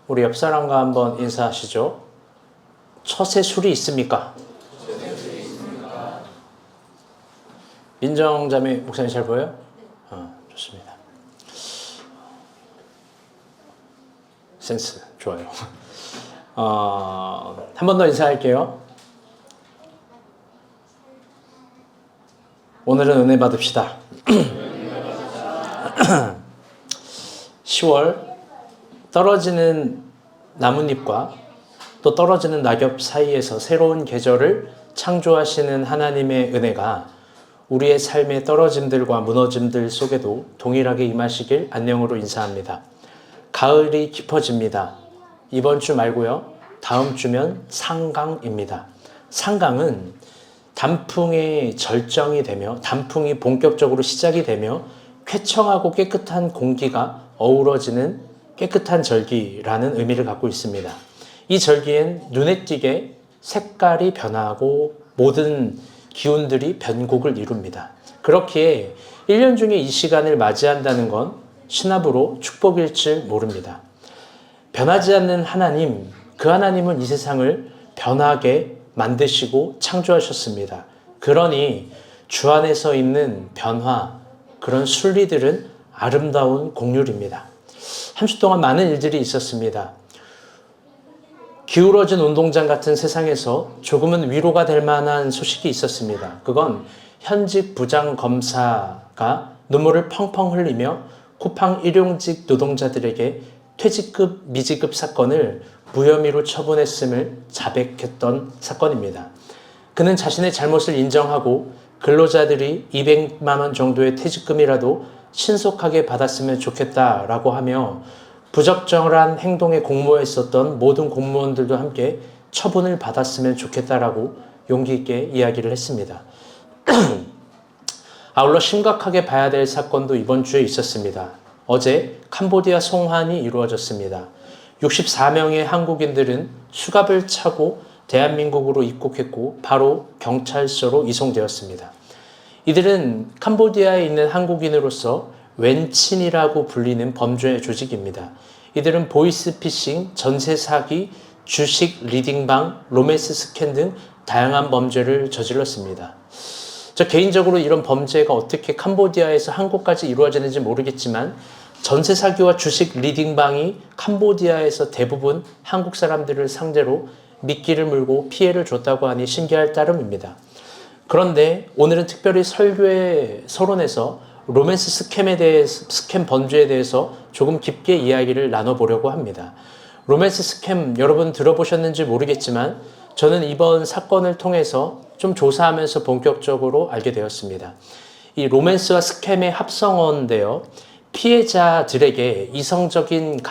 우리 옆 사람과 한번 인사하시죠. 처세 술이 있습니까? 민정자매 목사님 잘 보여요? 좋습니다. 센스 좋아요. 한 번 더 인사할게요. 오늘은 은혜 받읍시다. 10월 떨어지는 나뭇잎과 또 떨어지는 낙엽 사이에서 새로운 계절을 창조하시는 하나님의 은혜가 우리의 삶의 떨어짐들과 무너짐들 속에도 동일하게 임하시길 안녕으로 인사합니다. 가을이 깊어집니다. 이번 주 말고요. 다음 주면 상강입니다. 상강은 단풍의 절정이 되며 단풍이 본격적으로 시작이 되며 쾌청하고 깨끗한 공기가 어우러지는 깨끗한 절기라는 의미를 갖고 있습니다. 이 절기엔 눈에 띄게 색깔이 변화하고 모든 기운들이 변곡을 이룹니다. 그렇기에 1년 중에 이 시간을 맞이한다는 건 신압으로 축복일 줄 모릅니다. 변하지 않는 하나님, 그 하나님은 이 세상을 변하게 만드시고 창조하셨습니다. 그러니 주 안에서 있는 변화, 그런 순리들은 아름다운 곡률입니다. 한 주 동안 많은 일들이 있었습니다. 기울어진 운동장 같은 세상에서 조금은 위로가 될 만한 소식이 있었습니다. 그건 현직 부장검사가 눈물을 펑펑 흘리며 쿠팡 일용직 노동자들에게 퇴직급 미지급 사건을 무혐의로 처분했음을 자백했던 사건입니다. 그는 자신의 잘못을 인정하고 근로자들이 200만 원 정도의 퇴직금이라도 신속하게 받았으면 좋겠다라고 하며 부적절한 행동에 공모했었던 모든 공무원들도 함께 처분을 받았으면 좋겠다라고 용기 있게 이야기를 했습니다. 아울러 심각하게 봐야 될 사건도 이번 주에 있었습니다. 어제 캄보디아 송환이 이루어졌습니다. 64명의 한국인들은 수갑을 차고 대한민국으로 입국했고 바로 경찰서로 이송되었습니다. 이들은 캄보디아에 있는 한국인으로서 웬친이라고 불리는 범죄 조직입니다. 이들은 보이스피싱, 전세 사기, 주식 리딩방, 로맨스 스캔 등 다양한 범죄를 저질렀습니다. 저 개인적으로 이런 범죄가 어떻게 캄보디아에서 한국까지 이루어지는지 모르겠지만 전세 사기와 주식 리딩방이 캄보디아에서 대부분 한국 사람들을 상대로 미끼를 물고 피해를 줬다고 하니 신기할 따름입니다. 그런데 오늘은 특별히 설교의 서론에서 로맨스 스캠 범죄에 대해서 조금 깊게 이야기를 나눠보려고 합니다. 로맨스 스캠 여러분 들어보셨는지 모르겠지만 저는 이번 사건을 통해서 좀 조사하면서 본격적으로 알게 되었습니다. 이 로맨스와 스캠의 합성어인데요. 피해자들에게 이성적인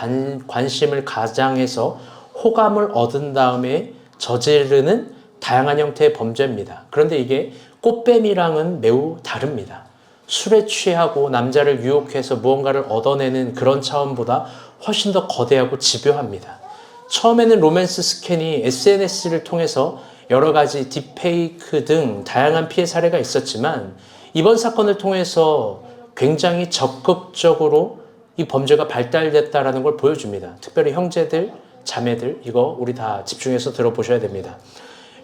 관심을 가장해서 호감을 얻은 다음에 저지르는 다양한 형태의 범죄입니다. 그런데 이게 꽃뱀이랑은 매우 다릅니다. 술에 취하고 남자를 유혹해서 무언가를 얻어내는 그런 차원보다 훨씬 더 거대하고 집요합니다. 처음에는 로맨스 스캔이 SNS를 통해서 여러 가지 딥페이크 등 다양한 피해 사례가 있었지만 이번 사건을 통해서 굉장히 적극적으로 이 범죄가 발달됐다는 걸 보여줍니다. 특별히 형제들, 자매들 이거 우리 다 집중해서 들어보셔야 됩니다.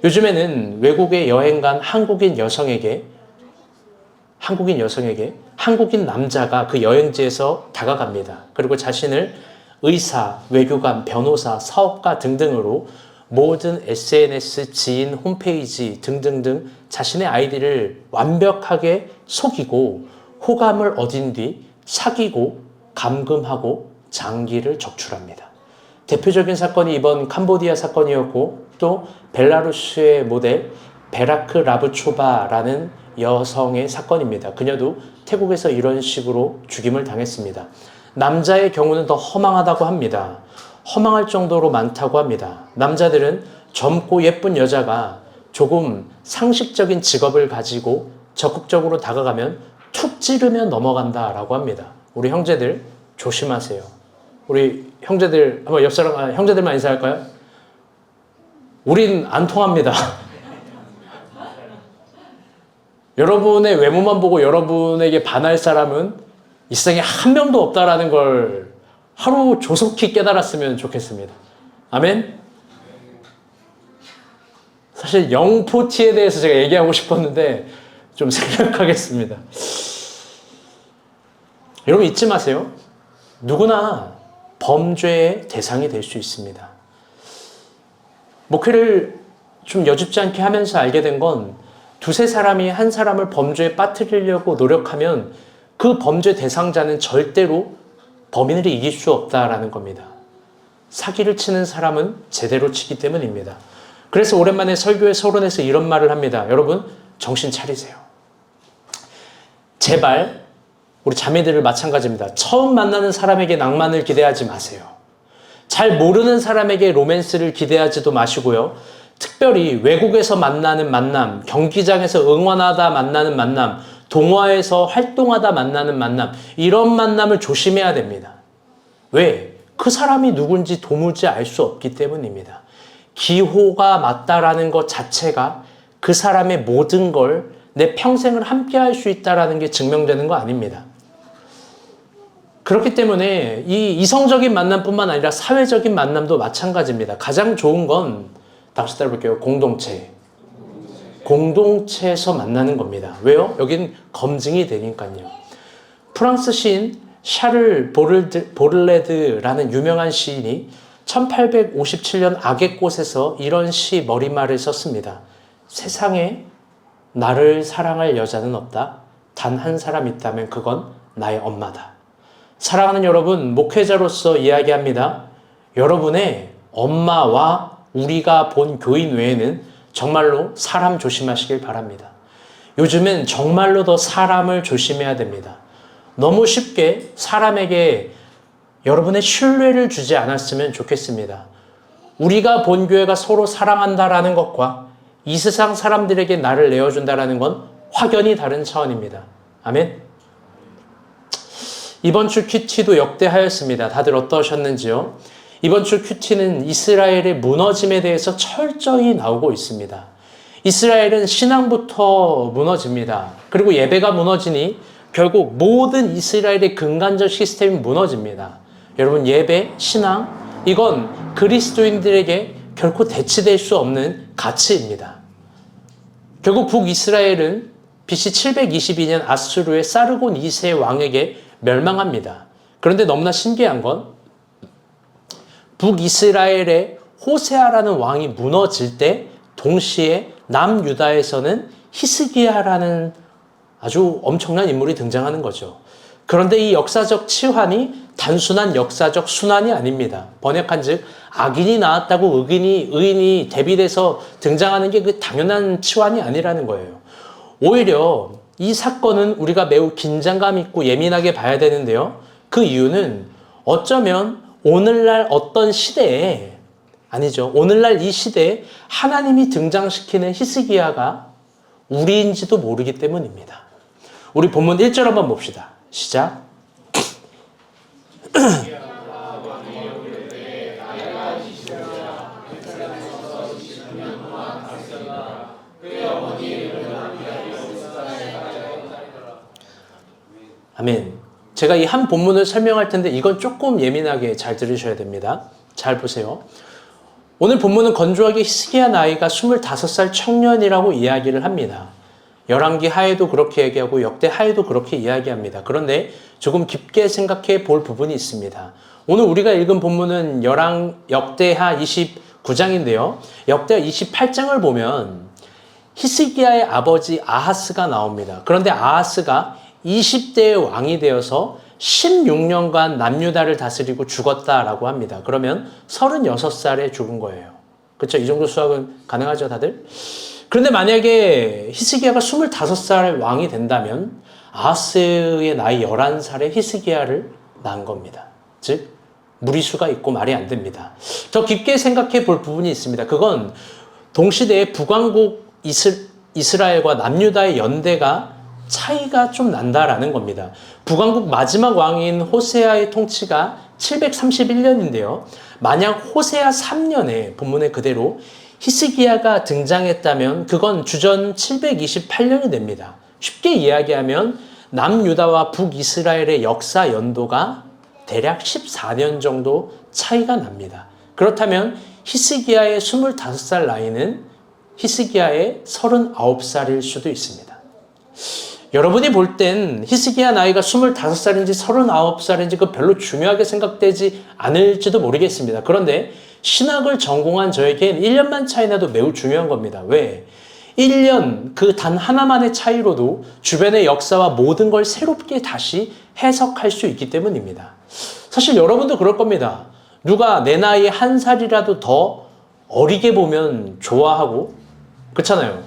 요즘에는 외국에 여행 간 한국인 여성에게 한국인 남자가 그 여행지에서 다가갑니다. 그리고 자신을 의사, 외교관, 변호사, 사업가 등등으로 모든 SNS, 지인, 홈페이지 등등등 자신의 아이디를 완벽하게 속이고 호감을 얻은 뒤 사귀고 감금하고 장기를 적출합니다. 대표적인 사건이 이번 캄보디아 사건이었고 또 벨라루스의 모델 베라크 라브초바라는 여성의 사건입니다. 그녀도 태국에서 이런 식으로 죽임을 당했습니다. 남자의 경우는 더 허망하다고 합니다. 허망할 정도로 많다고 합니다. 남자들은 젊고 예쁜 여자가 조금 상식적인 직업을 가지고 적극적으로 다가가면 툭 찌르면 넘어간다라고 합니다. 우리 형제들 조심하세요. 우리 형제들 한번 옆 사람 형제들만 인사할까요? 우린 안 통합니다. 여러분의 외모만 보고 여러분에게 반할 사람은 이 세상에 한 명도 없다라는 걸 하루 조속히 깨달았으면 좋겠습니다. 아멘? 사실 영포티에 대해서 제가 얘기하고 싶었는데 좀 생략하겠습니다. 여러분 잊지 마세요. 누구나 범죄의 대상이 될 수 있습니다. 목회를 좀 여쭙지 않게 하면서 알게 된 건 두세 사람이 한 사람을 범죄에 빠뜨리려고 노력하면 그 범죄 대상자는 절대로 범인을 이길 수 없다라는 겁니다. 사기를 치는 사람은 제대로 치기 때문입니다. 그래서 오랜만에 설교의 서론에서 이런 말을 합니다. 여러분 정신 차리세요. 제발 우리 자매들을 마찬가지입니다. 처음 만나는 사람에게 낭만을 기대하지 마세요. 잘 모르는 사람에게 로맨스를 기대하지도 마시고요. 특별히 외국에서 만나는 만남, 경기장에서 응원하다 만나는 만남, 동화에서 활동하다 만나는 만남, 이런 만남을 조심해야 됩니다. 왜? 그 사람이 누군지 도무지 알 수 없기 때문입니다. 기호가 맞다라는 것 자체가 그 사람의 모든 걸 내 평생을 함께 할 수 있다라는 게 증명되는 거 아닙니다. 그렇기 때문에 이 이성적인 만남뿐만 아니라 사회적인 만남도 마찬가지입니다. 가장 좋은 건 다시 따라볼게요. 공동체에서 만나는 겁니다. 왜요? 여긴 검증이 되니까요. 프랑스 시인 샤를 보를레드라는 유명한 시인이 1857년 악의 꽃에서 이런 시 머리말을 썼습니다. 세상에 나를 사랑할 여자는 없다. 단 한 사람 있다면 그건 나의 엄마다. 사랑하는 여러분, 목회자로서 이야기합니다. 여러분의 엄마와 우리가 본 교인 외에는 정말로 사람 조심하시길 바랍니다. 요즘은 정말로 더 사람을 조심해야 됩니다. 너무 쉽게 사람에게 여러분의 신뢰를 주지 않았으면 좋겠습니다. 우리가 본 교회가 서로 사랑한다라는 것과 이 세상 사람들에게 나를 내어준다라는 건 확연히 다른 차원입니다. 아멘. 이번 주 큐티도 역대하였습니다. 다들 어떠셨는지요? 이번 주 큐티는 이스라엘의 무너짐에 대해서 철저히 나오고 있습니다. 이스라엘은 신앙부터 무너집니다. 그리고 예배가 무너지니 결국 모든 이스라엘의 근간적 시스템이 무너집니다. 여러분, 예배, 신앙, 이건 그리스도인들에게 결코 대치될 수 없는 가치입니다. 결국 북이스라엘은 BC 722년 아수르의 사르곤 2세 왕에게 멸망합니다. 그런데 너무나 신기한 건 북이스라엘의 호세아라는 왕이 무너질 때 동시에 남유다에서는 히스기야라는 아주 엄청난 인물이 등장하는 거죠. 그런데 이 역사적 치환이 단순한 역사적 순환이 아닙니다. 번역한즉 악인이 나왔다고 의인이 대비돼서 등장하는 게 그 당연한 치환이 아니라는 거예요. 오히려 이 사건은 우리가 매우 긴장감 있고 예민하게 봐야 되는데요. 그 이유는 어쩌면 오늘날 어떤 시대에 오늘날 이 시대에 하나님이 등장시키는 히스기야가 우리인지도 모르기 때문입니다. 우리 본문 1절 한번 봅시다. 시작. 아멘. 제가 이 한 본문을 설명할 텐데 이건 조금 예민하게 잘 들으셔야 됩니다. 잘 보세요. 오늘 본문은 건조하게 히스기야 나이가 25살 청년이라고 이야기를 합니다. 열왕기 하에도 그렇게 얘기하고 역대 하에도 그렇게 이야기합니다. 그런데 조금 깊게 생각해 볼 부분이 있습니다. 오늘 우리가 읽은 본문은 역대하 29장인데요. 역대하 28장을 보면 히스기야의 아버지 아하스가 나옵니다. 그런데 아하스가 20대의 왕이 되어서 16년간 남유다를 다스리고 죽었다라고 합니다. 그러면 36살에 죽은 거예요. 그렇죠? 이 정도 수학은 가능하죠, 다들? 그런데 만약에 히스기야가 25살 왕이 된다면 아하스의 나이 11살에 히스기야를 낳은 겁니다. 즉 무리수가 있고 말이 안 됩니다. 더 깊게 생각해 볼 부분이 있습니다. 그건 동시대의 북왕국 이스라엘과 남유다의 연대가 차이가 좀 난다라는 겁니다. 북왕국 마지막 왕인 호세아의 통치가 731년인데요. 만약 호세아 3년에 본문에 그대로 히스기야가 등장했다면 그건 주전 728년이 됩니다. 쉽게 이야기하면 남유다와 북이스라엘의 역사 연도가 대략 14년 정도 차이가 납니다. 그렇다면 히스기야의 25살 나이는 히스기야의 39살일 수도 있습니다. 여러분이 볼 땐 히스기야 나이가 25살인지 39살인지 그 별로 중요하게 생각되지 않을지도 모르겠습니다. 그런데 신학을 전공한 저에겐 1년만 차이 나도 매우 중요한 겁니다. 왜? 1년 그 단 하나만의 차이로도 주변의 역사와 모든 걸 새롭게 다시 해석할 수 있기 때문입니다. 사실 여러분도 그럴 겁니다. 누가 내 나이에 한 살이라도 더 어리게 보면 좋아하고, 그렇잖아요.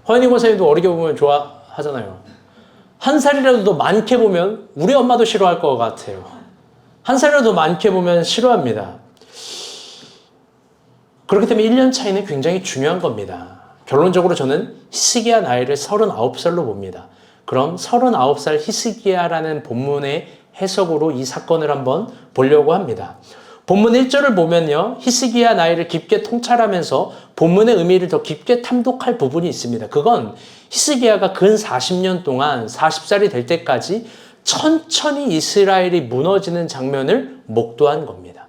허연희 권사님도 어리게 보면 좋아하잖아요. 한 살이라도 더 많게 보면 우리 엄마도 싫어할 것 같아요. 한 살이라도 더 많게 보면 싫어합니다. 그렇기 때문에 1년 차이는 굉장히 중요한 겁니다. 결론적으로 저는 히스기야 나이를 39살로 봅니다. 그럼 39살 히스기야라는 본문의 해석으로 이 사건을 한번 보려고 합니다. 본문 1절을 보면요, 히스기야 나이를 깊게 통찰하면서 본문의 의미를 더 깊게 탐독할 부분이 있습니다. 그건 히스기야가 근 40년 동안 40살이 될 때까지 천천히 이스라엘이 무너지는 장면을 목도한 겁니다.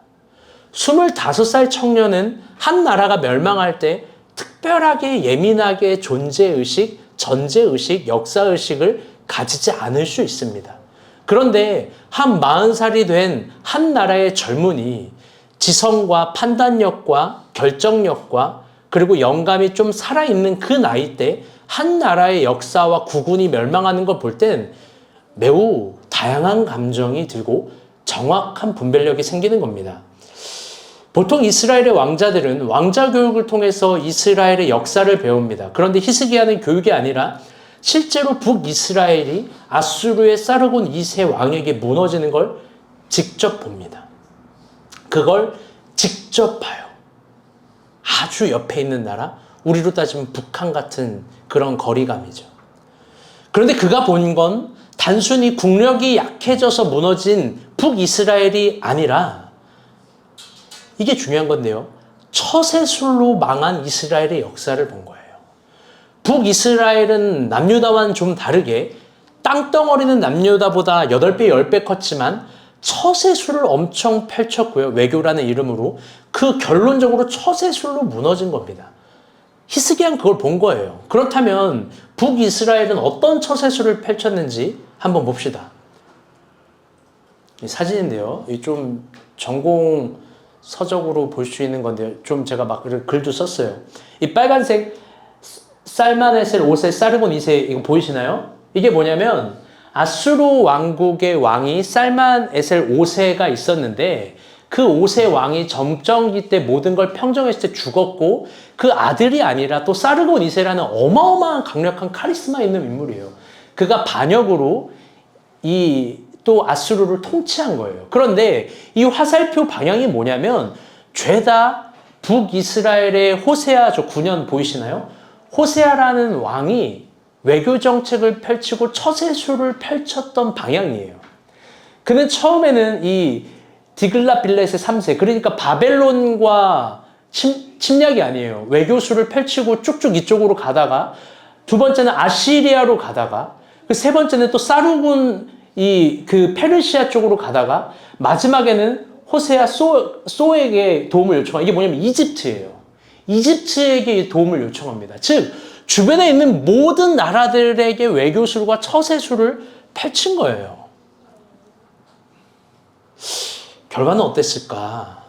25살 청년은 한 나라가 멸망할 때 특별하게 예민하게 존재의식, 전제의식, 역사의식을 가지지 않을 수 있습니다. 그런데 한 40살이 된 한 나라의 젊은이, 지성과 판단력과 결정력과 그리고 영감이 좀 살아있는 그 나이 때 한 나라의 역사와 국군이 멸망하는 걸 볼 땐 매우 다양한 감정이 들고 정확한 분별력이 생기는 겁니다. 보통 이스라엘의 왕자들은 왕자 교육을 통해서 이스라엘의 역사를 배웁니다. 그런데 히스기야는 교육이 아니라 실제로 북이스라엘이 아수르의 사르곤 2세 왕에게 무너지는 걸 직접 봅니다. 그걸 직접 봐요. 아주 옆에 있는 나라, 우리로 따지면 북한 같은 그런 거리감이죠. 그런데 그가 본 건 단순히 국력이 약해져서 무너진 북이스라엘이 아니라, 이게 중요한 건데요, 처세술로 망한 이스라엘의 역사를 본 거예요. 북이스라엘은 남유다와는 좀 다르게 땅덩어리는 남유다보다 8배, 10배 컸지만 처세술을 엄청 펼쳤고요. 외교라는 이름으로. 그 결론적으로 처세술로 무너진 겁니다. 히스기야는 그걸 본 거예요. 그렇다면 북이스라엘은 어떤 처세술을 펼쳤는지 한번 봅시다. 이 사진인데요. 이 좀 전공 서적으로 볼 수 있는 건데요. 좀 제가 막 글도 썼어요. 이 빨간색 살만에셀 5세, 사르곤 2세, 이거 보이시나요? 이게 뭐냐면 아수르 왕국의 왕이 살만에셀 5세가 있었는데 그 5세 왕이 점정기 때 모든 걸 평정했을 때 죽었고 그 아들이 아니라 또 사르곤 2세라는 어마어마한 강력한 카리스마 있는 인물이에요. 그가 반역으로 또 아수르를 통치한 거예요. 그런데 이 화살표 방향이 뭐냐면 죄다 북이스라엘의 호세아, 저 9년 보이시나요? 호세아라는 왕이 외교 정책을 펼치고 처세술을 펼쳤던 방향이에요. 그는 처음에는 이 디글랏빌렛의 3세, 그러니까 바벨론과 침략이 아니에요. 외교술을 펼치고 쭉쭉 이쪽으로 가다가, 두 번째는 아시리아로 가다가, 그 세 번째는 또 사르곤 그 페르시아 쪽으로 가다가, 마지막에는 호세아 소에게 도움을 요청합니다. 이게 뭐냐면 이집트예요. 이집트에게 도움을 요청합니다. 즉 주변에 있는 모든 나라들에게 외교술과 처세술을 펼친 거예요. 결과는 어땠을까?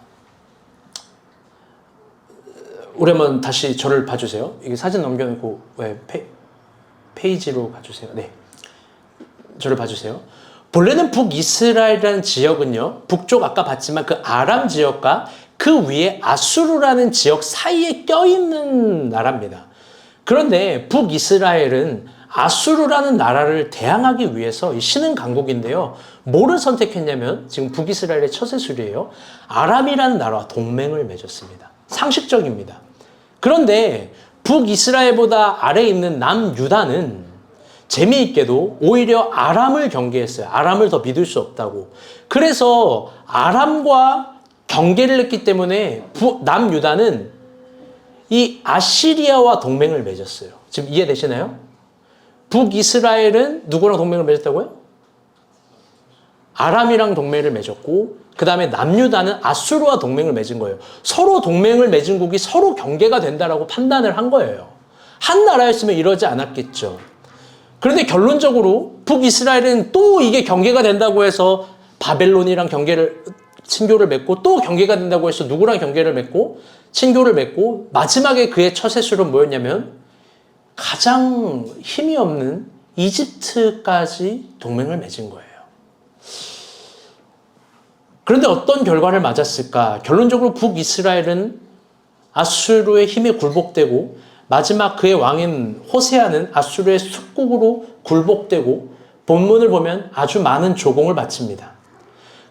우리 한번 다시 저를 봐주세요. 이게 사진 넘겨놓고 페이지로 가주세요. 네, 저를 봐주세요. 본래는 북이스라엘이라는 지역은요, 북쪽 아까 봤지만 그 아람 지역과 그 위에 아수르라는 지역 사이에 껴있는 나라입니다. 그런데 북이스라엘은 아수르라는 나라를 대항하기 위해서 이 신흥 강국인데요, 뭐를 선택했냐면 지금 북이스라엘의 처세술이에요. 아람이라는 나라와 동맹을 맺었습니다. 상식적입니다. 그런데 북이스라엘보다 아래에 있는 남유다는 재미있게도 오히려 아람을 경계했어요. 아람을 더 믿을 수 없다고. 그래서 아람과 경계를 했기 때문에 남유다는 이 아시리아와 동맹을 맺었어요. 지금 이해되시나요? 북이스라엘은 누구랑 동맹을 맺었다고요? 아람이랑 동맹을 맺었고 그 다음에 남유다는 아수르와 동맹을 맺은 거예요. 서로 동맹을 맺은 국이 서로 경계가 된다라고 판단을 한 거예요. 한 나라였으면 이러지 않았겠죠. 그런데 결론적으로 북이스라엘은 또 이게 경계가 된다고 해서 바벨론이랑 친교를 맺고 또 경계가 된다고 해서 누구랑 경계를 맺고 친교를 맺고 마지막에 그의 처세술은 뭐였냐면 가장 힘이 없는 이집트까지 동맹을 맺은 거예요. 그런데 어떤 결과를 맞았을까? 결론적으로 북이스라엘은 아수르의 힘에 굴복되고 마지막 그의 왕인 호세아는 아수르의 숙국으로 굴복되고 본문을 보면 아주 많은 조공을 바칩니다.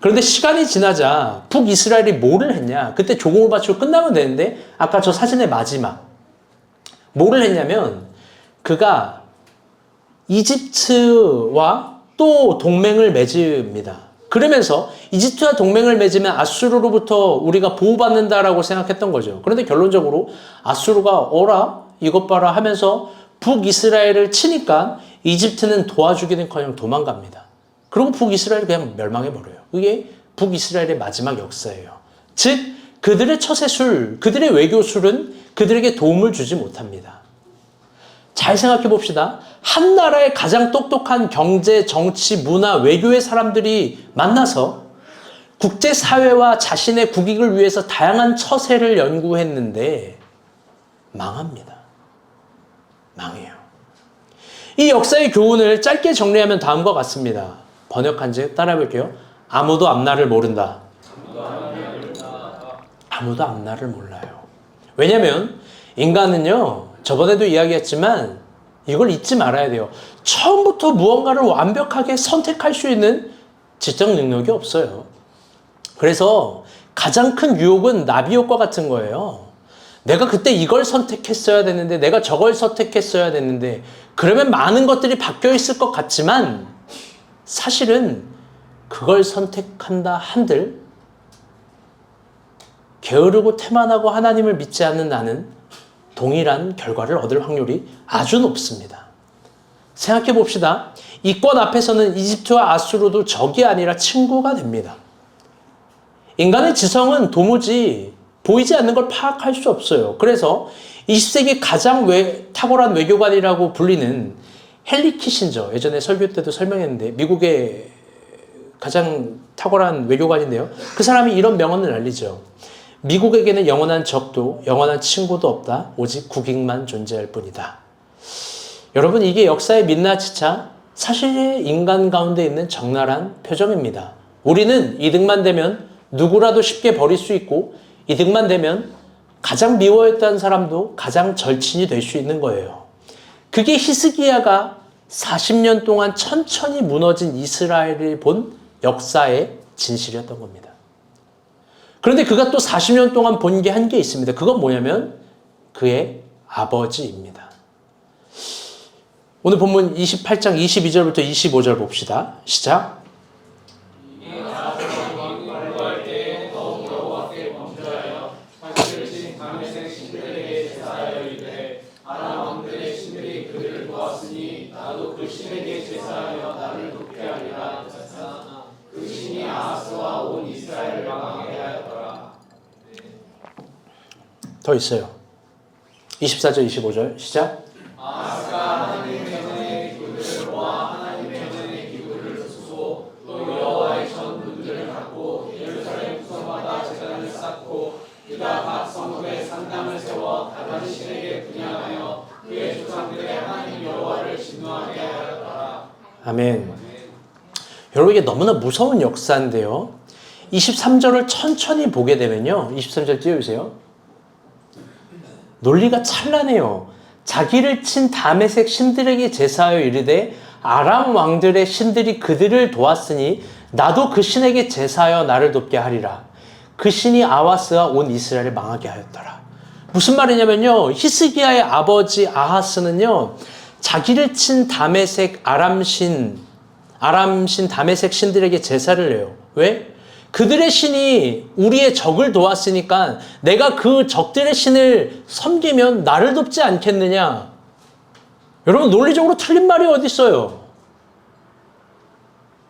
그런데 시간이 지나자 북이스라엘이 뭐를 했냐? 그때 조공을 바치고 끝나면 되는데 아까 저 사진의 마지막 뭐를 했냐면 그가 이집트와 또 동맹을 맺습니다. 그러면서 이집트와 동맹을 맺으면 아수르로부터 우리가 보호받는다라고 생각했던 거죠. 그런데 결론적으로 아수르가 어라 이것 봐라 하면서 북이스라엘을 치니까 이집트는 도와주기는커녕 도망갑니다. 그리고 북이스라엘이 그냥 멸망해버려요. 그게 북이스라엘의 마지막 역사예요. 즉 그들의 처세술, 그들의 외교술은 그들에게 도움을 주지 못합니다. 잘 생각해 봅시다. 한 나라의 가장 똑똑한 경제, 정치, 문화, 외교의 사람들이 만나서 국제사회와 자신의 국익을 위해서 다양한 처세를 연구했는데 망합니다. 망해요. 이 역사의 교훈을 짧게 정리하면 다음과 같습니다. 번역한 지 따라해 볼게요. 아무도 앞날을 모른다. 아무도 앞날을 몰라요. 왜냐하면 인간은요. 저번에도 이야기했지만 이걸 잊지 말아야 돼요. 처음부터 무언가를 완벽하게 선택할 수 있는 지적 능력이 없어요. 그래서 가장 큰 유혹은 나비효과 같은 거예요. 내가 그때 이걸 선택했어야 되는데 내가 저걸 선택했어야 되는데 그러면 많은 것들이 바뀌어 있을 것 같지만 사실은 그걸 선택한다 한들 게으르고 태만하고 하나님을 믿지 않는 나는 동일한 결과를 얻을 확률이 아주 높습니다. 생각해 봅시다. 이권 앞에서는 이집트와 아수르도 적이 아니라 친구가 됩니다. 인간의 지성은 도무지 보이지 않는 걸 파악할 수 없어요. 그래서 20세기 가장 탁월한 외교관이라고 불리는 헨리 키신저, 예전에 설교 때도 설명했는데 미국의 가장 탁월한 외교관인데요. 그 사람이 이런 명언을 알리죠. 미국에게는 영원한 적도 영원한 친구도 없다. 오직 국익만 존재할 뿐이다. 여러분 이게 역사의 민낯이차 사실의 인간 가운데 있는 적나라한 표정입니다. 우리는 이득만 되면 누구라도 쉽게 버릴 수 있고 이득만 되면 가장 미워했던 사람도 가장 절친이 될 수 있는 거예요. 그게 히스기야가 40년 동안 천천히 무너진 이스라엘을 본 역사의 진실이었던 겁니다. 그런데 그가 또 40년 동안 본 게 한 게 있습니다. 그건 뭐냐면 그의 아버지입니다. 오늘 본문 28장 22절부터 25절 봅시다. 시작. 더 있어요. 24절 25절 시작. 아멘. 여러분 이게 너무나 무서운 역사인데요. 23절을 천천히 보게 되면요. 23절 띄워주세요. 논리가 찬란해요. 자기를 친 다메섹 신들에게 제사하여 이르되 아람 왕들의 신들이 그들을 도왔으니 나도 그 신에게 제사하여 나를 돕게 하리라. 그 신이 아하스와 온 이스라엘을 망하게 하였더라. 무슨 말이냐면요. 히스기야의 아버지 아하스는요. 자기를 친 다메섹 아람신 다메섹 신들에게 제사를 해요. 왜? 그들의 신이 우리의 적을 도왔으니까 내가 그 적들의 신을 섬기면 나를 돕지 않겠느냐? 여러분 논리적으로 틀린 말이 어디 있어요?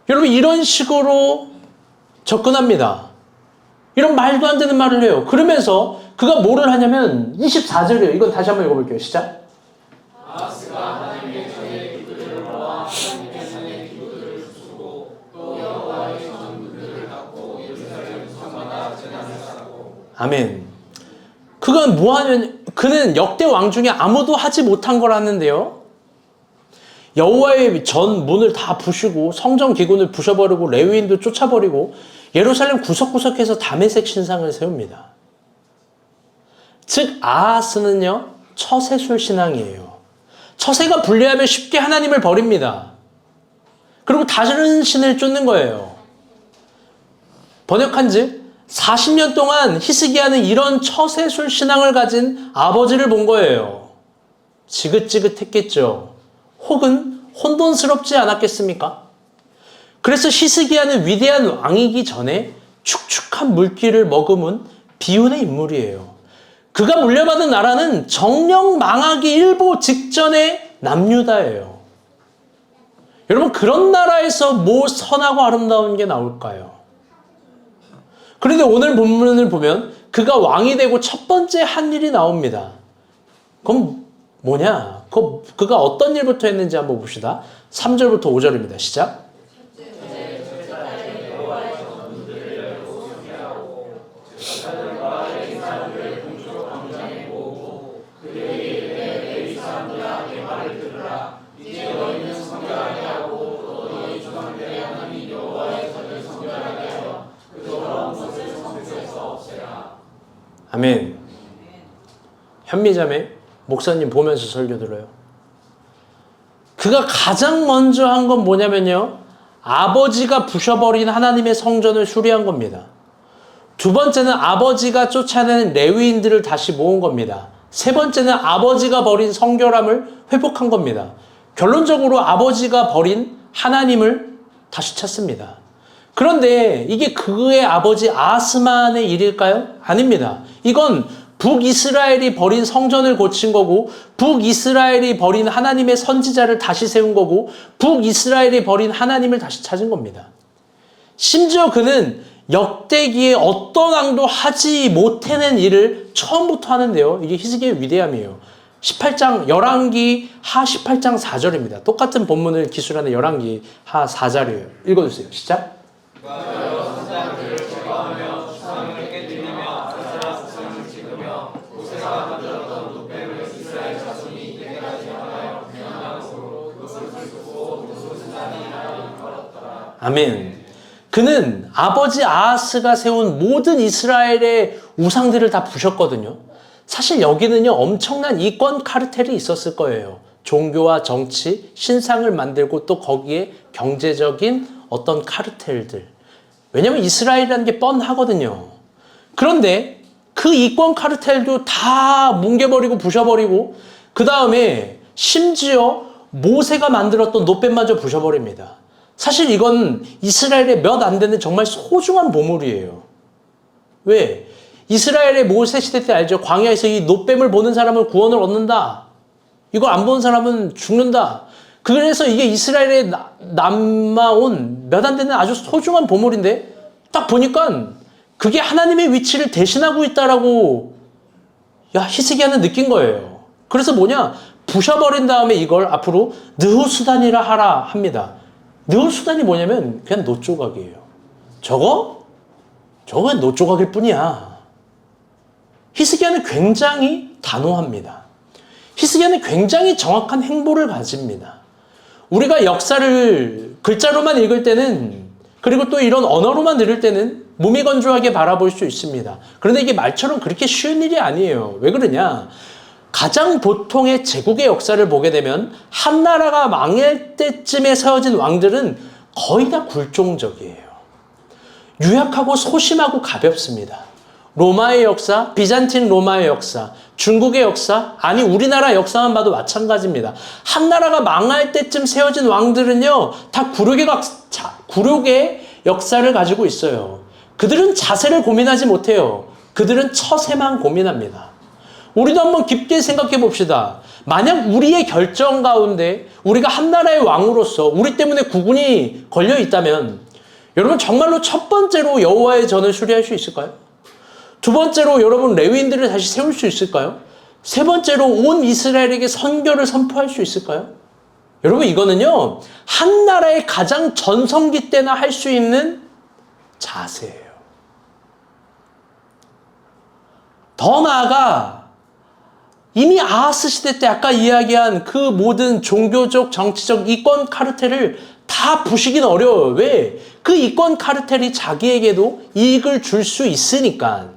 여러분 이런 식으로 접근합니다. 이런 말도 안 되는 말을 해요. 그러면서 그가 뭐를 하냐면 24절이에요. 이건 다시 한번 읽어볼게요. 시작. 아하스가 하나님의 전에 기도를 모아 하나님의 전에 기도를 주고 또 여호와의 전문들을 닫고 예루살렘 성마다 재단을 쌓고. 아멘. 그가 뭐 하냐면 그는 역대 왕 중에 아무도 하지 못한 걸 하는데요. 여호와의 전 문을 다 부시고 성전 기gun을 부셔버리고 레위인도 쫓아버리고 예루살렘 구석구석에서 다메섹 신상을 세웁니다. 즉 아하스는요 처세술 신앙이에요. 처세가 불리하면 쉽게 하나님을 버립니다. 그리고 다른 신을 쫓는 거예요. 번역한즉 40년 동안 히스기야는 이런 처세술 신앙을 가진 아버지를 본 거예요. 지긋지긋했겠죠. 혹은 혼돈스럽지 않았겠습니까? 그래서 히스기야는 위대한 왕이기 전에 축축한 물기를 머금은 비운의 인물이에요. 그가 물려받은 나라는 정령 망하기 일보 직전의 남유다예요. 여러분 그런 나라에서 뭐 선하고 아름다운 게 나올까요? 그런데 오늘 본문을 보면 그가 왕이 되고 첫 번째 한 일이 나옵니다. 그럼 뭐냐? 그가 어떤 일부터 했는지 한번 봅시다. 3절부터 5절입니다. 시작. 아멘. 현미자매 목사님 보면서 설교 들어요. 그가 가장 먼저 한 건 뭐냐면요. 아버지가 부셔버린 하나님의 성전을 수리한 겁니다. 두 번째는 아버지가 쫓아낸 레위인들을 다시 모은 겁니다. 세 번째는 아버지가 버린 성결함을 회복한 겁니다. 결론적으로 아버지가 버린 하나님을 다시 찾습니다. 그런데 이게 그의 아버지 아하스만의 일일까요? 아닙니다. 이건 북이스라엘이 버린 성전을 고친 거고 북이스라엘이 버린 하나님의 선지자를 다시 세운 거고 북이스라엘이 버린 하나님을 다시 찾은 겁니다. 심지어 그는 역대기에 어떤 왕도 하지 못해낸 일을 처음부터 하는데요. 이게 히스기야의 위대함이에요. 18장 열왕기 하 18장 4절입니다. 똑같은 본문을 기술하는 열왕기 하 4절이에요. 읽어주세요. 시작. 아멘. 그는 아버지 아하스가 세운 모든 이스라엘의 우상들을 다 부셨거든요. 사실 여기는요 엄청난 이권 카르텔이 있었을 거예요. 종교와 정치, 신상을 만들고 또 거기에 경제적인 어떤 카르텔들. 왜냐하면 이스라엘이라는 게 뻔하거든요. 그런데 그 이권 카르텔도 다 뭉개버리고 부셔버리고 그 다음에 심지어 모세가 만들었던 놋뱀마저 부셔버립니다. 사실 이건 이스라엘의 몇 안 되는 정말 소중한 보물이에요. 왜? 이스라엘의 모세 시대 때 알죠? 광야에서 이 놋뱀을 보는 사람은 구원을 얻는다. 이걸 안 보는 사람은 죽는다. 그래서 이게 이스라엘에 남아온 몇 안 되는 아주 소중한 보물인데 딱 보니까 그게 하나님의 위치를 대신하고 있다라고 히스기야는 느낀 거예요. 그래서 뭐냐? 부셔버린 다음에 이걸 앞으로 느후수단이라 하라 합니다. 느후수단이 뭐냐면 그냥 놋조각이에요. 저거 그냥 놋조각일 뿐이야. 히스기야는 굉장히 단호합니다. 히스기야는 굉장히 정확한 행보를 가집니다. 우리가 역사를 글자로만 읽을 때는 그리고 또 이런 언어로만 들을 때는 무미건조하게 바라볼 수 있습니다. 그런데 이게 말처럼 그렇게 쉬운 일이 아니에요. 왜 그러냐? 가장 보통의 제국의 역사를 보게 되면 한 나라가 망할 때쯤에 세워진 왕들은 거의 다 굴종적이에요. 유약하고 소심하고 가볍습니다. 로마의 역사, 비잔틴 로마의 역사, 중국의 역사, 아니 우리나라 역사만 봐도 마찬가지입니다. 한 나라가 망할 때쯤 세워진 왕들은요 다 굴욕의 역사를 가지고 있어요. 그들은 자세를 고민하지 못해요. 그들은 처세만 고민합니다. 우리도 한번 깊게 생각해 봅시다. 만약 우리의 결정 가운데 우리가 한 나라의 왕으로서 우리 때문에 국군이 걸려 있다면 여러분 정말로 첫 번째로 여호와의 전을 수리할 수 있을까요? 두 번째로 여러분 레위인들을 다시 세울 수 있을까요? 세 번째로 온 이스라엘에게 선교를 선포할 수 있을까요? 여러분 이거는요 한 나라의 가장 전성기 때나 할 수 있는 자세예요. 더 나아가 이미 아하스 시대 때 아까 이야기한 그 모든 종교적 정치적 이권 카르텔을 다 부시기는 어려워요. 왜? 그 이권 카르텔이 자기에게도 이익을 줄 수 있으니까.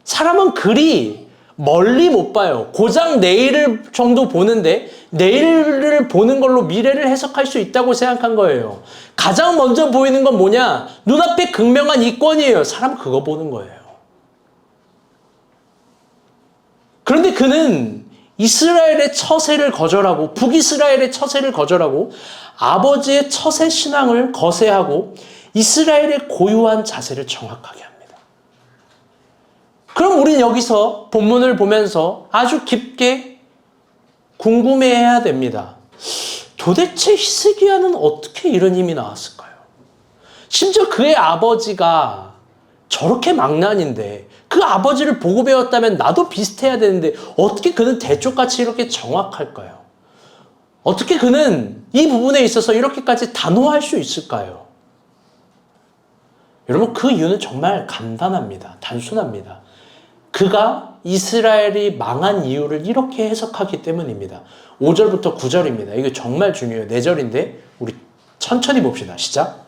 사람은 그리 멀리 못 봐요. 고작 내일을 정도 보는데 내일을 보는 걸로 미래를 해석할 수 있다고 생각한 거예요. 가장 먼저 보이는 건 뭐냐? 눈앞에 극명한 이권이에요. 사람 그거 보는 거예요. 그런데 그는 이스라엘의 처세를 거절하고 북이스라엘의 처세를 거절하고 아버지의 처세 신앙을 거세하고 이스라엘의 고유한 자세를 정확하게 합니다. 그럼 우린 여기서 본문을 보면서 아주 깊게 궁금해해야 됩니다. 도대체 히스기야는 어떻게 이런 힘이 나왔을까요? 심지어 그의 아버지가 저렇게 망난인데 그 아버지를 보고 배웠다면 나도 비슷해야 되는데 어떻게 그는 대쪽같이 이렇게 정확할까요? 어떻게 그는 이 부분에 있어서 이렇게까지 단호할 수 있을까요? 여러분 그 이유는 정말 간단합니다. 단순합니다. 그가 이스라엘이 망한 이유를 이렇게 해석하기 때문입니다. 5절부터 9절입니다. 이거 정말 중요해요. 4절인데 우리 천천히 봅시다. 시작.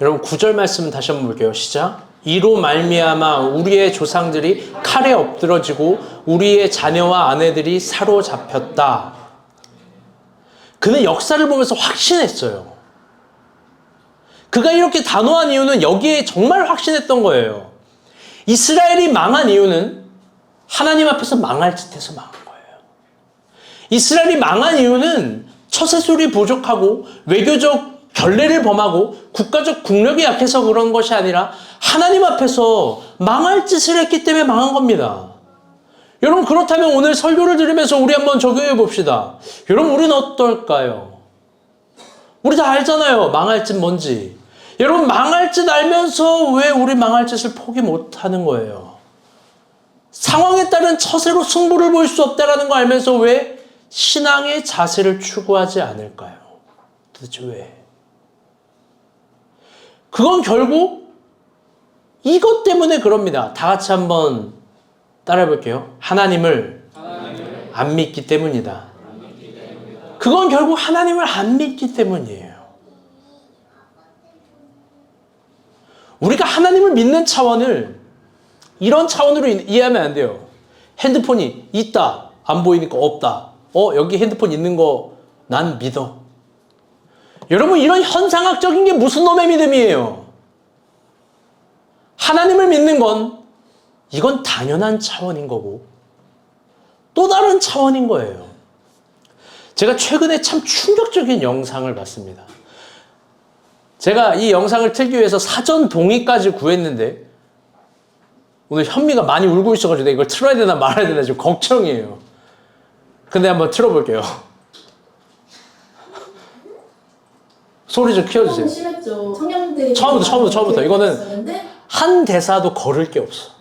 여러분 9절 말씀 다시 한번 볼게요. 시작. 이로 말미암아 우리의 조상들이 칼에 엎드러지고 우리의 자녀와 아내들이 사로잡혔다. 그는 역사를 보면서 확신했어요. 그가 이렇게 단호한 이유는 여기에 정말 확신했던 거예요. 이스라엘이 망한 이유는 하나님 앞에서 망할 짓해서 망한 거예요. 이스라엘이 망한 이유는 처세술이 부족하고 외교적 결례를 범하고 국가적 국력이 약해서 그런 것이 아니라 하나님 앞에서 망할 짓을 했기 때문에 망한 겁니다. 여러분 그렇다면 오늘 설교를 들으면서 우리 한번 적용해 봅시다. 여러분 우리는 어떨까요? 우리 다 알잖아요. 망할 짓 뭔지. 여러분 망할 짓 알면서 왜 우리 망할 짓을 포기 못하는 거예요? 상황에 따른 처세로 승부를 볼 수 없다는 거 알면서 왜 신앙의 자세를 추구하지 않을까요? 도대체 왜? 그건 결국 이것 때문에 그럽니다. 다 같이 한번 따라해 볼게요. 하나님을 안 믿기 때문이다. 그건 결국 하나님을 안 믿기 때문이에요. 우리가 하나님을 믿는 차원을 이런 차원으로 이해하면 안 돼요. 핸드폰이 있다, 안 보이니까 없다. 여기 핸드폰 있는 거 난 믿어. 여러분 이런 현상학적인 게 무슨 놈의 믿음이에요? 하나님을 믿는 건 이건 당연한 차원인 거고 또 다른 차원인 거예요. 제가 최근에 참 충격적인 영상을 봤습니다. 제가 이 영상을 틀기 위해서 사전 동의까지 구했는데 오늘 현미가 많이 울고 있어가지고 내가 이걸 틀어야 되나 말아야 되나 지금 걱정이에요. 근데 한번 틀어볼게요. 소리 좀 키워주세요. 심했죠. 청년들이 처음부터. 이거는 한 대사도 걸을 게 없어.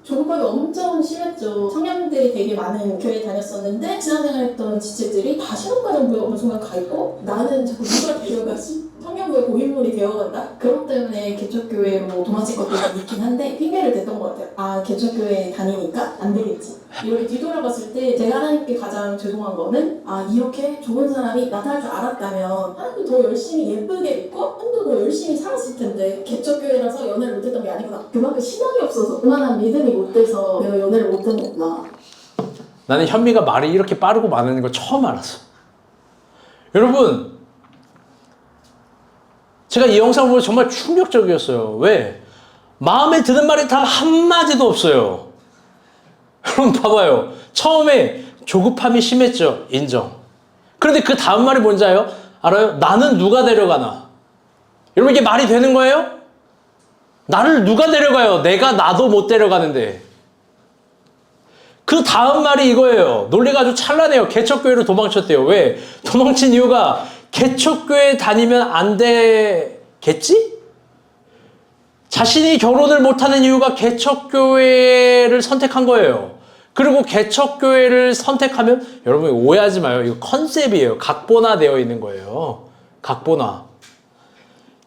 조국법이 엄청 심했죠. 청년들이 되게 많은 교회 신앙생활했던 지체들이 다 신혼가정부에 어느 순간 가 있고 나는 자꾸 누가 데려가지? 청년 청년부의 고인물이 되어간다? 그것 때문에 개척교회로 도망칠 것도 있긴 한데 핑계를 댔던 것 같아요. 아, 개척교회 다니니까 안 되겠지. 이렇게 뒤돌아봤을 때 제가 하나님께 가장 죄송한 거는 아, 이렇게 좋은 사람이 나타날 줄 알았다면 하나님도 더 열심히 예쁘게 믿고 한도 더 열심히 살았을 텐데 개척교회라서 연애를 못했던 게 아니구나. 그만큼 신앙이 없어서 그만한 믿음이 못 돼서 내가 연애를 못한 거구나. 나는 현미가 말이 이렇게 빠르고 많은 걸 처음 알았어. 여러분, 제가 이 영상을 보고 정말 충격적이었어요. 왜? 마음에 드는 말이 단 한마디도 없어요. 여러분 봐봐요. 처음에 조급함이 심했죠. 인정. 그런데 그 다음 말이 뭔지 알아요? 나는 누가 데려가나? 여러분 이게 말이 되는 거예요? 나를 누가 데려가요? 내가 나도 못 데려가는데. 그 다음 말이 이거예요. 논리가 아주 찬란해요. 개척교회로 도망쳤대요. 왜? 도망친 이유가 개척교회 다니면 안 되겠지? 자신이 결혼을 못하는 이유가 개척교회를 선택한 거예요. 그리고 개척교회를 선택하면 여러분 오해하지 마요. 이거 컨셉이에요. 각본화되어 있는 거예요. 각본화.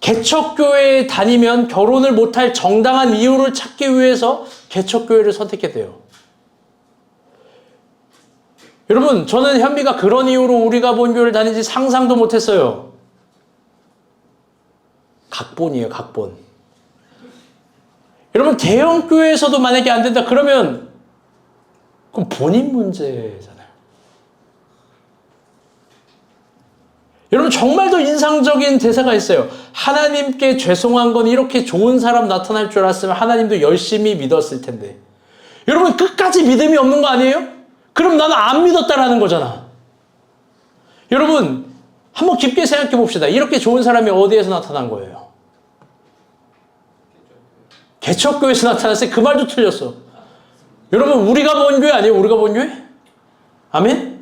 개척교회에 다니면 결혼을 못할 정당한 이유를 찾기 위해서 개척교회를 선택했대요. 여러분 저는 현미가 그런 이유로 우리가 본 교회를 다니지 상상도 못했어요. 각본이에요. 각본. 여러분 대형 교회에서도 만약에 안 된다 그러면 그럼 본인 문제잖아요. 여러분 정말 더 인상적인 대사가 있어요. 하나님께 죄송한 건 이렇게 좋은 사람 나타날 줄 알았으면 하나님도 열심히 믿었을 텐데. 여러분 끝까지 믿음이 없는 거 아니에요? 그럼 나는 안 믿었다라는 거잖아. 여러분 한번 깊게 생각해 봅시다. 이렇게 좋은 사람이 어디에서 나타난 거예요? 개척교회에서 나타났어요. 그 말도 틀렸어. 여러분 우리가 본 교회 아니에요? 우리가 본 교회? 아멘?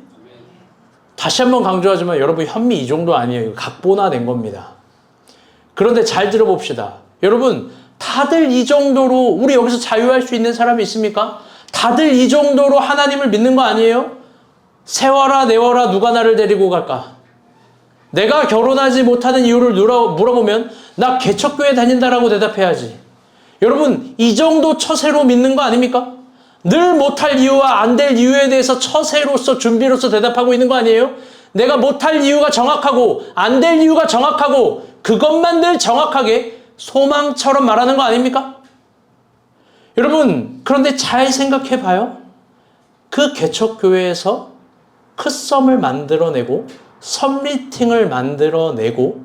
다시 한번 강조하지만 여러분 현미 이 정도 아니에요. 각본화된 겁니다. 그런데 잘 들어봅시다. 여러분 다들 이 정도로 우리 여기서 자유할 수 있는 사람이 있습니까? 다들 이 정도로 하나님을 믿는 거 아니에요? 세워라 내워라 누가 나를 데리고 갈까? 내가 결혼하지 못하는 이유를 물어보면 나 개척교회 다닌다라고 대답해야지. 여러분 이 정도 처세로 믿는 거 아닙니까? 늘 못할 이유와 안 될 이유에 대해서 처세로서 준비로서 대답하고 있는 거 아니에요? 내가 못할 이유가 정확하고 안 될 이유가 정확하고 그것만 늘 정확하게 소망처럼 말하는 거 아닙니까? 여러분 그런데 잘 생각해 봐요. 그 개척교회에서 크썸을 만들어내고 섭미팅을 만들어내고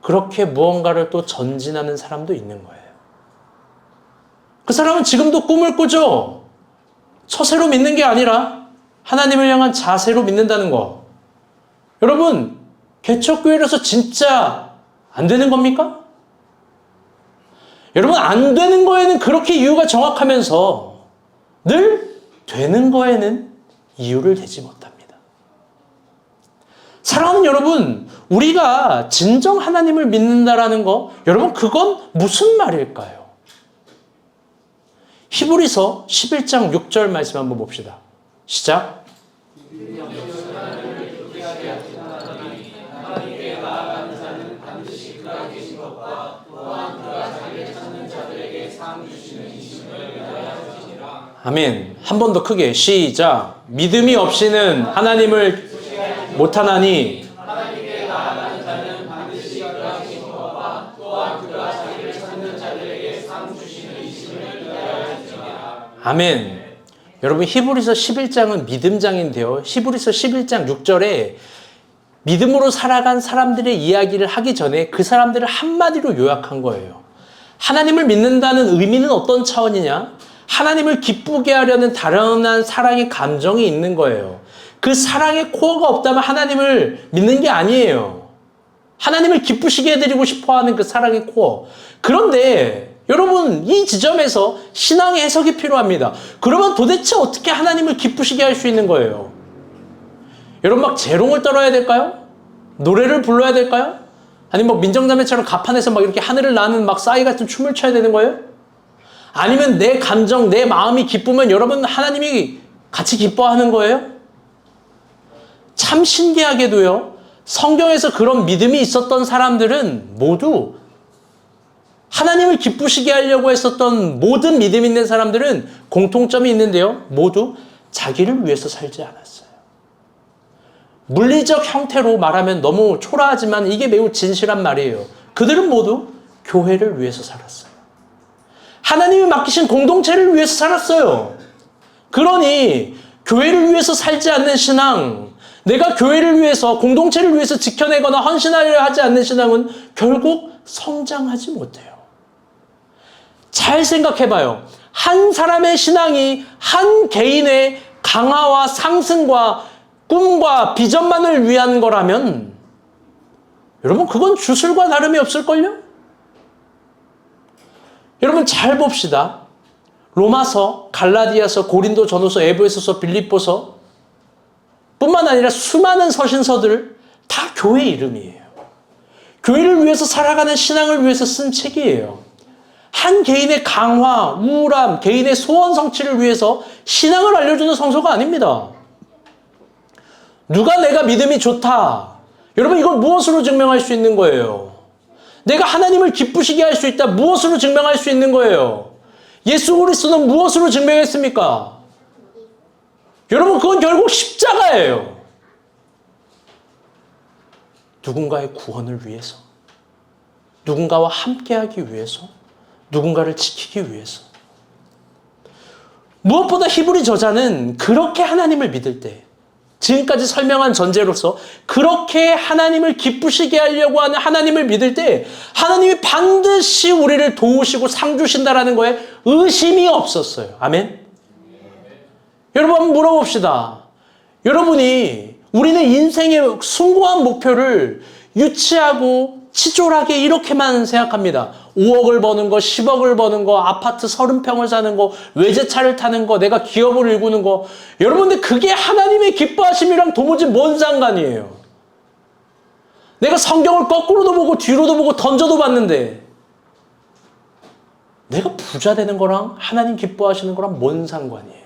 그렇게 무언가를 또 전진하는 사람도 있는 거예요. 그 사람은 지금도 꿈을 꾸죠. 처세로 믿는 게 아니라 하나님을 향한 자세로 믿는다는 거. 여러분 개척교회라서 진짜 안 되는 겁니까? 여러분 안 되는 거에는 그렇게 이유가 정확하면서 늘 되는 거에는 이유를 대지 못합니다. 사랑하는 여러분, 우리가 진정 하나님을 믿는다라는 거, 여러분 그건 무슨 말일까요? 히브리서 11장 6절 말씀 한번 봅시다. 시작. 아멘. 한 번 더 크게 시작. 믿음이 없이는 하나님을 못하나니 아멘. 여러분 히브리서 11장은 믿음장인데요. 히브리서 11장 6절에 믿음으로 살아간 사람들의 이야기를 하기 전에 그 사람들을 한마디로 요약한 거예요. 하나님을 믿는다는 의미는 어떤 차원이냐? 하나님을 기쁘게 하려는 다양한 사랑의 감정이 있는 거예요. 그 사랑의 코어가 없다면 하나님을 믿는 게 아니에요. 하나님을 기쁘시게 해드리고 싶어하는 그 사랑의 코어. 그런데 여러분 이 지점에서 신앙의 해석이 필요합니다. 그러면 도대체 어떻게 하나님을 기쁘시게 할 수 있는 거예요? 여러분 막 재롱을 떨어야 될까요? 노래를 불러야 될까요? 아니면 막 민정자매처럼 가판에서 막 이렇게 하늘을 나는 막 싸이 같은 춤을 춰야 되는 거예요? 아니면 내 감정, 내 마음이 기쁘면 여러분 하나님이 같이 기뻐하는 거예요? 참 신기하게도요. 성경에서 그런 믿음이 있었던 사람들은 모두 하나님을 기쁘시게 하려고 했었던 모든 믿음 있는 사람들은 공통점이 있는데요. 모두 자기를 위해서 살지 않았어요. 물리적 형태로 말하면 너무 초라하지만 이게 매우 진실한 말이에요. 그들은 모두 교회를 위해서 살았어요. 하나님이 맡기신 공동체를 위해서 살았어요. 그러니 교회를 위해서 살지 않는 신앙, 내가 교회를 위해서, 공동체를 위해서 지켜내거나 헌신하려 하지 않는 신앙은 결국 성장하지 못해요. 잘 생각해봐요. 한 사람의 신앙이 한 개인의 강화와 상승과 꿈과 비전만을 위한 거라면 여러분 그건 주술과 다름이 없을걸요? 여러분 잘 봅시다. 로마서, 갈라디아서, 고린도 전후서, 에베소서, 빌립보서 뿐만 아니라 수많은 서신서들 다 교회 이름이에요. 교회를 위해서 살아가는 신앙을 위해서 쓴 책이에요. 한 개인의 강화, 우울함, 개인의 소원 성취를 위해서 신앙을 알려주는 성서가 아닙니다. 누가 내가 믿음이 좋다. 여러분 이걸 무엇으로 증명할 수 있는 거예요? 내가 하나님을 기쁘시게 할 수 있다. 무엇으로 증명할 수 있는 거예요? 예수 그리스도는 무엇으로 증명했습니까? 여러분 그건 결국 십자가예요. 누군가의 구원을 위해서, 누군가와 함께하기 위해서, 누군가를 지키기 위해서. 무엇보다 히브리 저자는 그렇게 하나님을 믿을 때, 지금까지 설명한 전제로서 그렇게 하나님을 기쁘시게 하려고 하는 하나님을 믿을 때 하나님이 반드시 우리를 도우시고 상 주신다라는 거에 의심이 없었어요. 아멘? 여러분 한번 물어봅시다. 여러분이 우리는 인생의 숭고한 목표를 유치하고 치졸하게 이렇게만 생각합니다. 5억을 버는 거, 10억을 버는 거, 아파트 30평을 사는 거, 외제차를 타는 거, 내가 기업을 일구는 거. 여러분들 그게 하나님의 기뻐하심이랑 도무지 뭔 상관이에요. 내가 성경을 거꾸로도 보고 뒤로도 보고 던져도 봤는데 내가 부자 되는 거랑 하나님 기뻐하시는 거랑 뭔 상관이에요.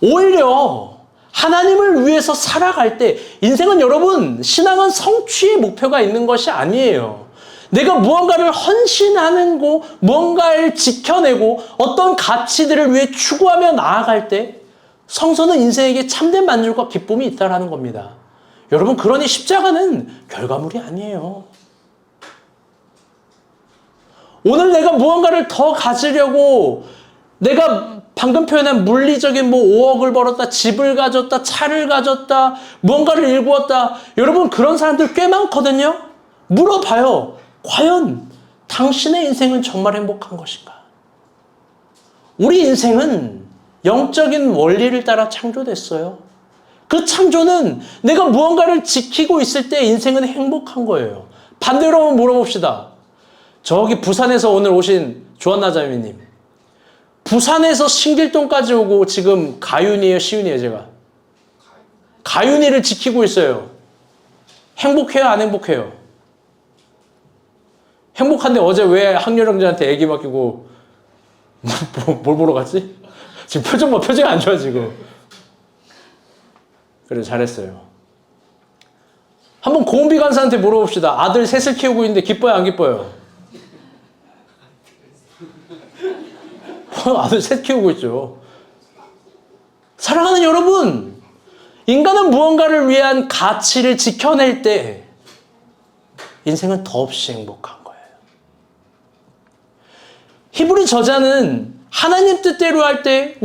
오히려 하나님을 위해서 살아갈 때 인생은 여러분 신앙은 성취의 목표가 있는 것이 아니에요. 내가 무언가를 헌신하는 거, 무언가를 지켜내고 어떤 가치들을 위해 추구하며 나아갈 때 성서는 인생에게 참된 만족과 기쁨이 있다는 겁니다. 여러분 그러니 십자가는 결과물이 아니에요. 오늘 내가 무언가를 더 가지려고 내가 방금 표현한 물리적인 5억을 벌었다, 집을 가졌다, 차를 가졌다, 무언가를 일구었다. 여러분 그런 사람들 꽤 많거든요. 물어봐요. 과연 당신의 인생은 정말 행복한 것인가? 우리 인생은 영적인 원리를 따라 창조됐어요. 그 창조는 내가 무언가를 지키고 있을 때 인생은 행복한 거예요. 반대로 한번 물어봅시다. 저기 부산에서 오늘 오신 조한나자매님. 부산에서 신길동까지 오고 지금 가윤이에요, 시윤이에요, 제가? 가윤이를 지키고 있어요. 행복해요, 안 행복해요? 행복한데 어제 왜 학렬형제한테 애기 맡기고 뭘 보러 갔지? 지금 표정이 안 좋아, 지금. 그래, 잘했어요. 한번 고은비 간사한테 물어봅시다. 아들 셋을 키우고 있는데 기뻐요, 안 기뻐요? 아들 셋 키우고 있죠. 사랑하는 여러분, 인간은 무언가를 위한 가치를 지켜낼 때 인생은 더없이 행복한 거예요. 히브리 저자는 하나님 뜻대로 할 때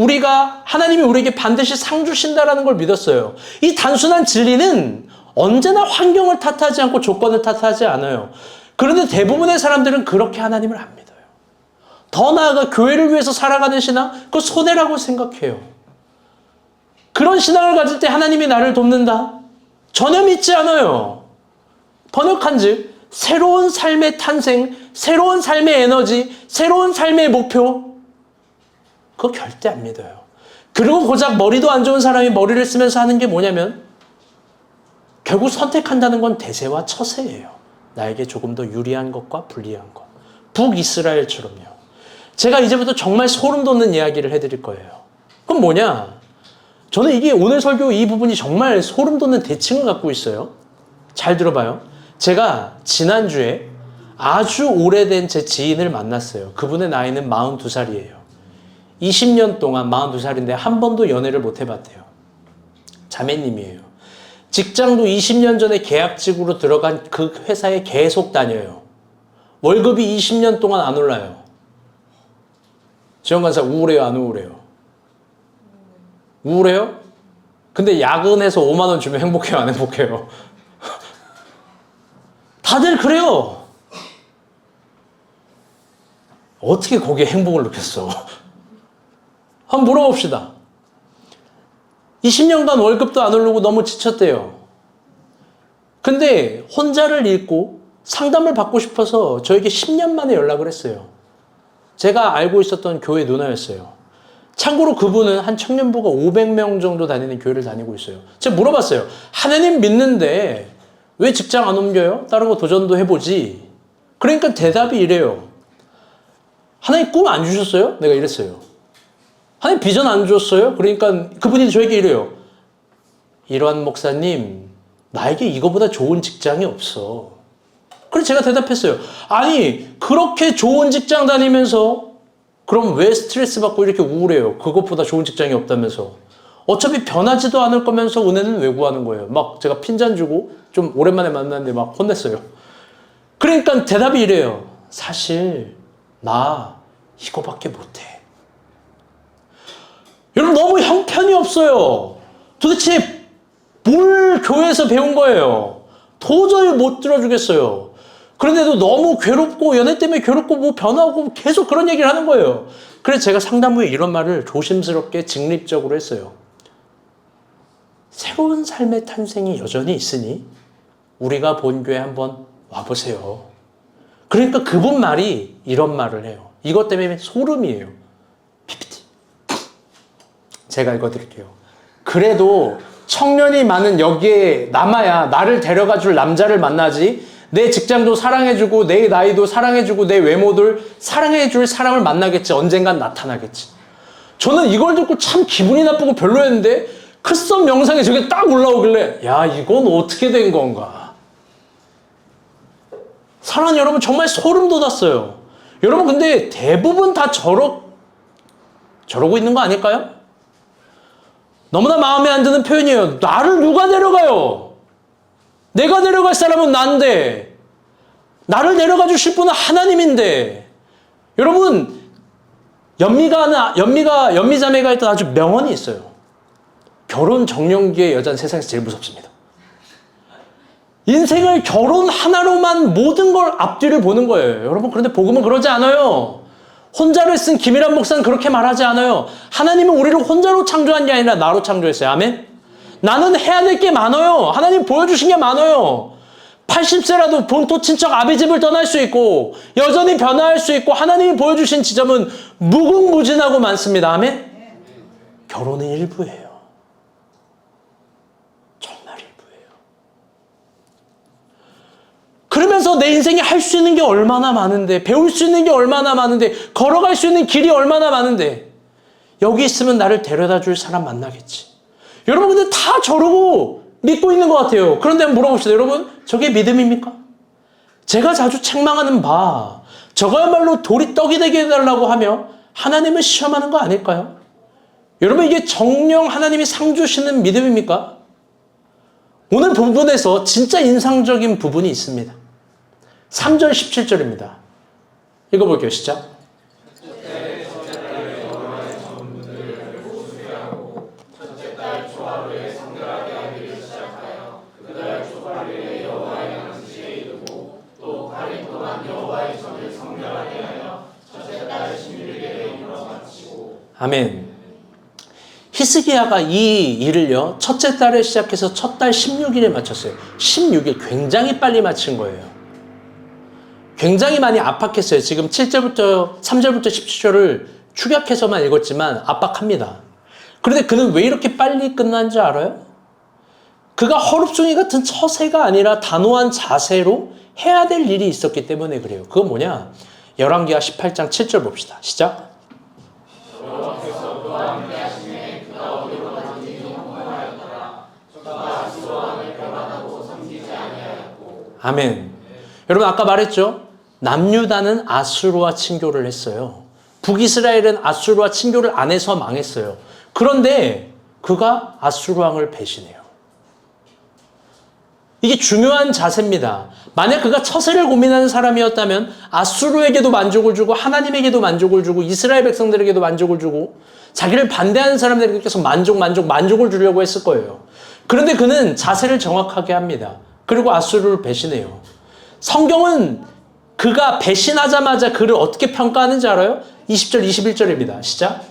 하나님이 우리에게 반드시 상 주신다라는 걸 믿었어요. 이 단순한 진리는 언제나 환경을 탓하지 않고 조건을 탓하지 않아요. 그런데 대부분의 사람들은 그렇게 하나님을 안 믿어요. 더 나아가 교회를 위해서 살아가는 신앙, 그거 손해라고 생각해요. 그런 신앙을 가질 때 하나님이 나를 돕는다? 전혀 믿지 않아요. 번역한즉 새로운 삶의 탄생, 새로운 삶의 에너지, 새로운 삶의 목표, 그거 절대 안 믿어요. 그리고 고작 머리도 안 좋은 사람이 머리를 쓰면서 하는 게 뭐냐면 결국 선택한다는 건 대세와 처세예요. 나에게 조금 더 유리한 것과 불리한 것. 북이스라엘처럼요. 제가 이제부터 정말 소름 돋는 이야기를 해드릴 거예요. 그럼 뭐냐? 저는 이게 오늘 설교 이 부분이 정말 소름 돋는 대칭을 갖고 있어요. 잘 들어봐요. 제가 지난주에 아주 오래된 제 지인을 만났어요. 그분의 나이는 42살이에요. 20년 동안 42살인데 한 번도 연애를 못 해봤대요. 자매님이에요. 직장도 20년 전에 계약직으로 들어간 그 회사에 계속 다녀요. 월급이 20년 동안 안 올라요. 지원관사 우울해요, 안 우울해요? 우울해요? 근데 야근해서 5만 원 주면 행복해요, 안 행복해요? 다들 그래요. 어떻게 거기에 행복을 느꼈어? 한번 물어봅시다. 20년간 월급도 안 오르고 너무 지쳤대요. 근데 혼자를 잃고 상담을 받고 싶어서 저에게 10년 만에 연락을 했어요. 제가 알고 있었던 교회 누나였어요. 참고로 그분은 한 청년부가 500명 정도 다니는 교회를 다니고 있어요. 제가 물어봤어요. 하나님 믿는데 왜 직장 안 옮겨요? 다른 거 도전도 해보지. 그러니까 대답이 이래요. 하나님 꿈 안 주셨어요? 내가 이랬어요. 하나님 비전 안 주셨어요? 그러니까 그분이 저에게 이래요. 이러한 목사님, 나에게 이거보다 좋은 직장이 없어. 그래서 제가 대답했어요. 아니, 그렇게 좋은 직장 다니면서 그럼 왜 스트레스 받고 이렇게 우울해요? 그것보다 좋은 직장이 없다면서. 어차피 변하지도 않을 거면서 은혜는 왜 구하는 거예요? 막 제가 핀잔 주고 좀 오랜만에 만났는데 막 혼냈어요. 그러니까 대답이 이래요. 사실 나 이거밖에 못해. 여러분 너무 형편이 없어요. 도대체 뭘 교회에서 배운 거예요? 도저히 못 들어주겠어요. 그런데도 너무 괴롭고 연애 때문에 괴롭고 뭐 변하고 계속 그런 얘기를 하는 거예요. 그래서 제가 상담 후에 이런 말을 조심스럽게 직립적으로 했어요. 새로운 삶의 탄생이 여전히 있으니 우리가 본 교회 한번 와보세요. 그러니까 그분 말이 이런 말을 해요. 이것 때문에 소름이에요. PPT. 제가 읽어드릴게요. 그래도 청년이 많은 여기에 남아야 나를 데려가 줄 남자를 만나지 내 직장도 사랑해주고 내 나이도 사랑해주고 내 외모들 사랑해줄 사람을 만나겠지. 언젠간 나타나겠지. 저는 이걸 듣고 참 기분이 나쁘고 별로였는데 크썸 영상에 저게 딱 올라오길래 야 이건 어떻게 된 건가. 사랑하는 여러분 정말 소름 돋았어요. 여러분 근데 대부분 다 저러고 있는 거 아닐까요? 너무나 마음에 안 드는 표현이에요. 나를 누가 데려가요? 내가 데려갈 사람은 난데 나를 데려가 주실 분은 하나님인데. 여러분 연미자매가 했던 아주 명언이 있어요. 결혼 정년기의 여자는 세상에서 제일 무섭습니다. 인생을 결혼 하나로만 모든 걸 앞뒤를 보는 거예요. 여러분 그런데 복음은 그러지 않아요. 혼자를 쓴 김일환 목사는 그렇게 말하지 않아요. 하나님은 우리를 혼자로 창조한 게 아니라 나로 창조했어요. 아멘? 나는 해야 될 게 많아요. 하나님 보여주신 게 많아요. 80세라도 본토 친척 아비 집을 떠날 수 있고 여전히 변화할 수 있고 하나님이 보여주신 지점은 무궁무진하고 많습니다. 아멘? 결혼은 일부예요. 정말 일부예요. 그러면서 내 인생에 할 수 있는 게 얼마나 많은데, 배울 수 있는 게 얼마나 많은데, 걸어갈 수 있는 길이 얼마나 많은데 여기 있으면 나를 데려다 줄 사람 만나겠지. 여러분 근데 다 저러고 믿고 있는 것 같아요. 그런데 한번 물어봅시다. 여러분 저게 믿음입니까? 제가 자주 책망하는 바 저거야말로 돌이 떡이 되게 해달라고 하며 하나님을 시험하는 거 아닐까요? 여러분 이게 정령 하나님이 상 주시는 믿음입니까? 오늘 부분에서 진짜 인상적인 부분이 있습니다. 3절 17절입니다. 읽어볼게요. 시작. 아멘. 히스기야가 이 일을요, 첫째 달에 시작해서 첫 달 16일에 마쳤어요. 16일, 굉장히 빨리 마친 거예요. 굉장히 많이 압박했어요. 지금 7절부터 3절부터 17절을 축약해서만 읽었지만 압박합니다. 그런데 그는 왜 이렇게 빨리 끝난 줄 알아요? 그가 허룹송이 같은 처세가 아니라 단호한 자세로 해야 될 일이 있었기 때문에 그래요. 그건 뭐냐? 열왕기하 18장 7절 봅시다. 시작. 아멘. 여러분 아까 말했죠? 남유다는 아수르와 친교를 했어요. 북이스라엘은 아수르와 친교를 안 해서 망했어요. 그런데 그가 아수르 왕을 배신해요. 이게 중요한 자세입니다. 만약 그가 처세를 고민하는 사람이었다면 아수르에게도 만족을 주고 하나님에게도 만족을 주고 이스라엘 백성들에게도 만족을 주고 자기를 반대하는 사람들에게 계속 만족을 주려고 했을 거예요. 그런데 그는 자세를 정확하게 합니다. 그리고 아수르를 배신해요. 성경은 그가 배신하자마자 그를 어떻게 평가하는지 알아요? 20절, 21절입니다. 시작.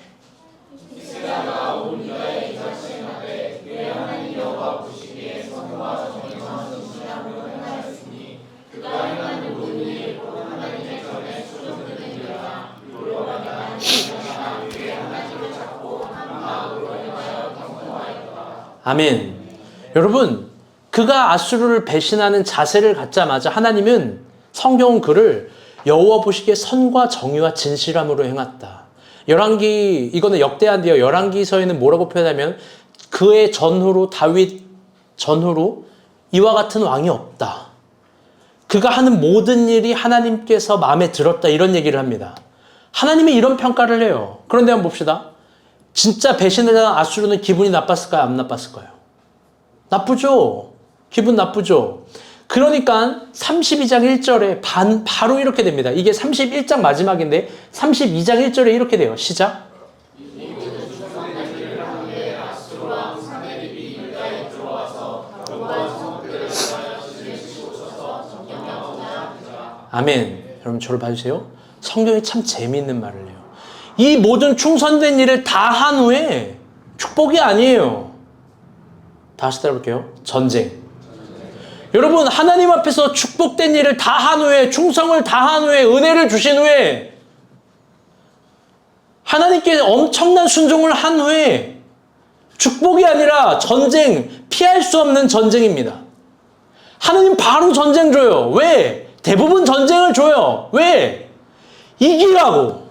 아멘. 여러분, 그가 아수르를 배신하는 자세를 갖자마자 하나님은 성경은 그를 여호와 보시기에 선과 정의와 진실함으로 행했다. 열왕기, 이거는 역대한데요. 열왕기서에는 뭐라고 표현하면 그의 전후로 다윗 전후로 이와 같은 왕이 없다. 그가 하는 모든 일이 하나님께서 마음에 들었다. 이런 얘기를 합니다. 하나님이 이런 평가를 해요. 그런데 한번 봅시다. 진짜 배신을 한 아수르는 기분이 나빴을까요? 안 나빴을까요? 나쁘죠. 기분 나쁘죠. 그러니까 32장 1절에 바로 이렇게 됩니다. 이게 31장 마지막인데 32장 1절에 이렇게 돼요. 시작. 아멘. 여러분 저를 봐주세요. 성경이 참 재미있는 말을 해요. 이 모든 충성된 일을 다 한 후에 축복이 아니에요. 다시 따라볼게요. 전쟁. 여러분 하나님 앞에서 축복된 일을 다 한 후에 충성을 다 한 후에 은혜를 주신 후에 하나님께 엄청난 순종을 한 후에 축복이 아니라 전쟁, 피할 수 없는 전쟁입니다. 하나님 바로 전쟁 줘요. 왜? 대부분 전쟁을 줘요. 왜? 이기라고.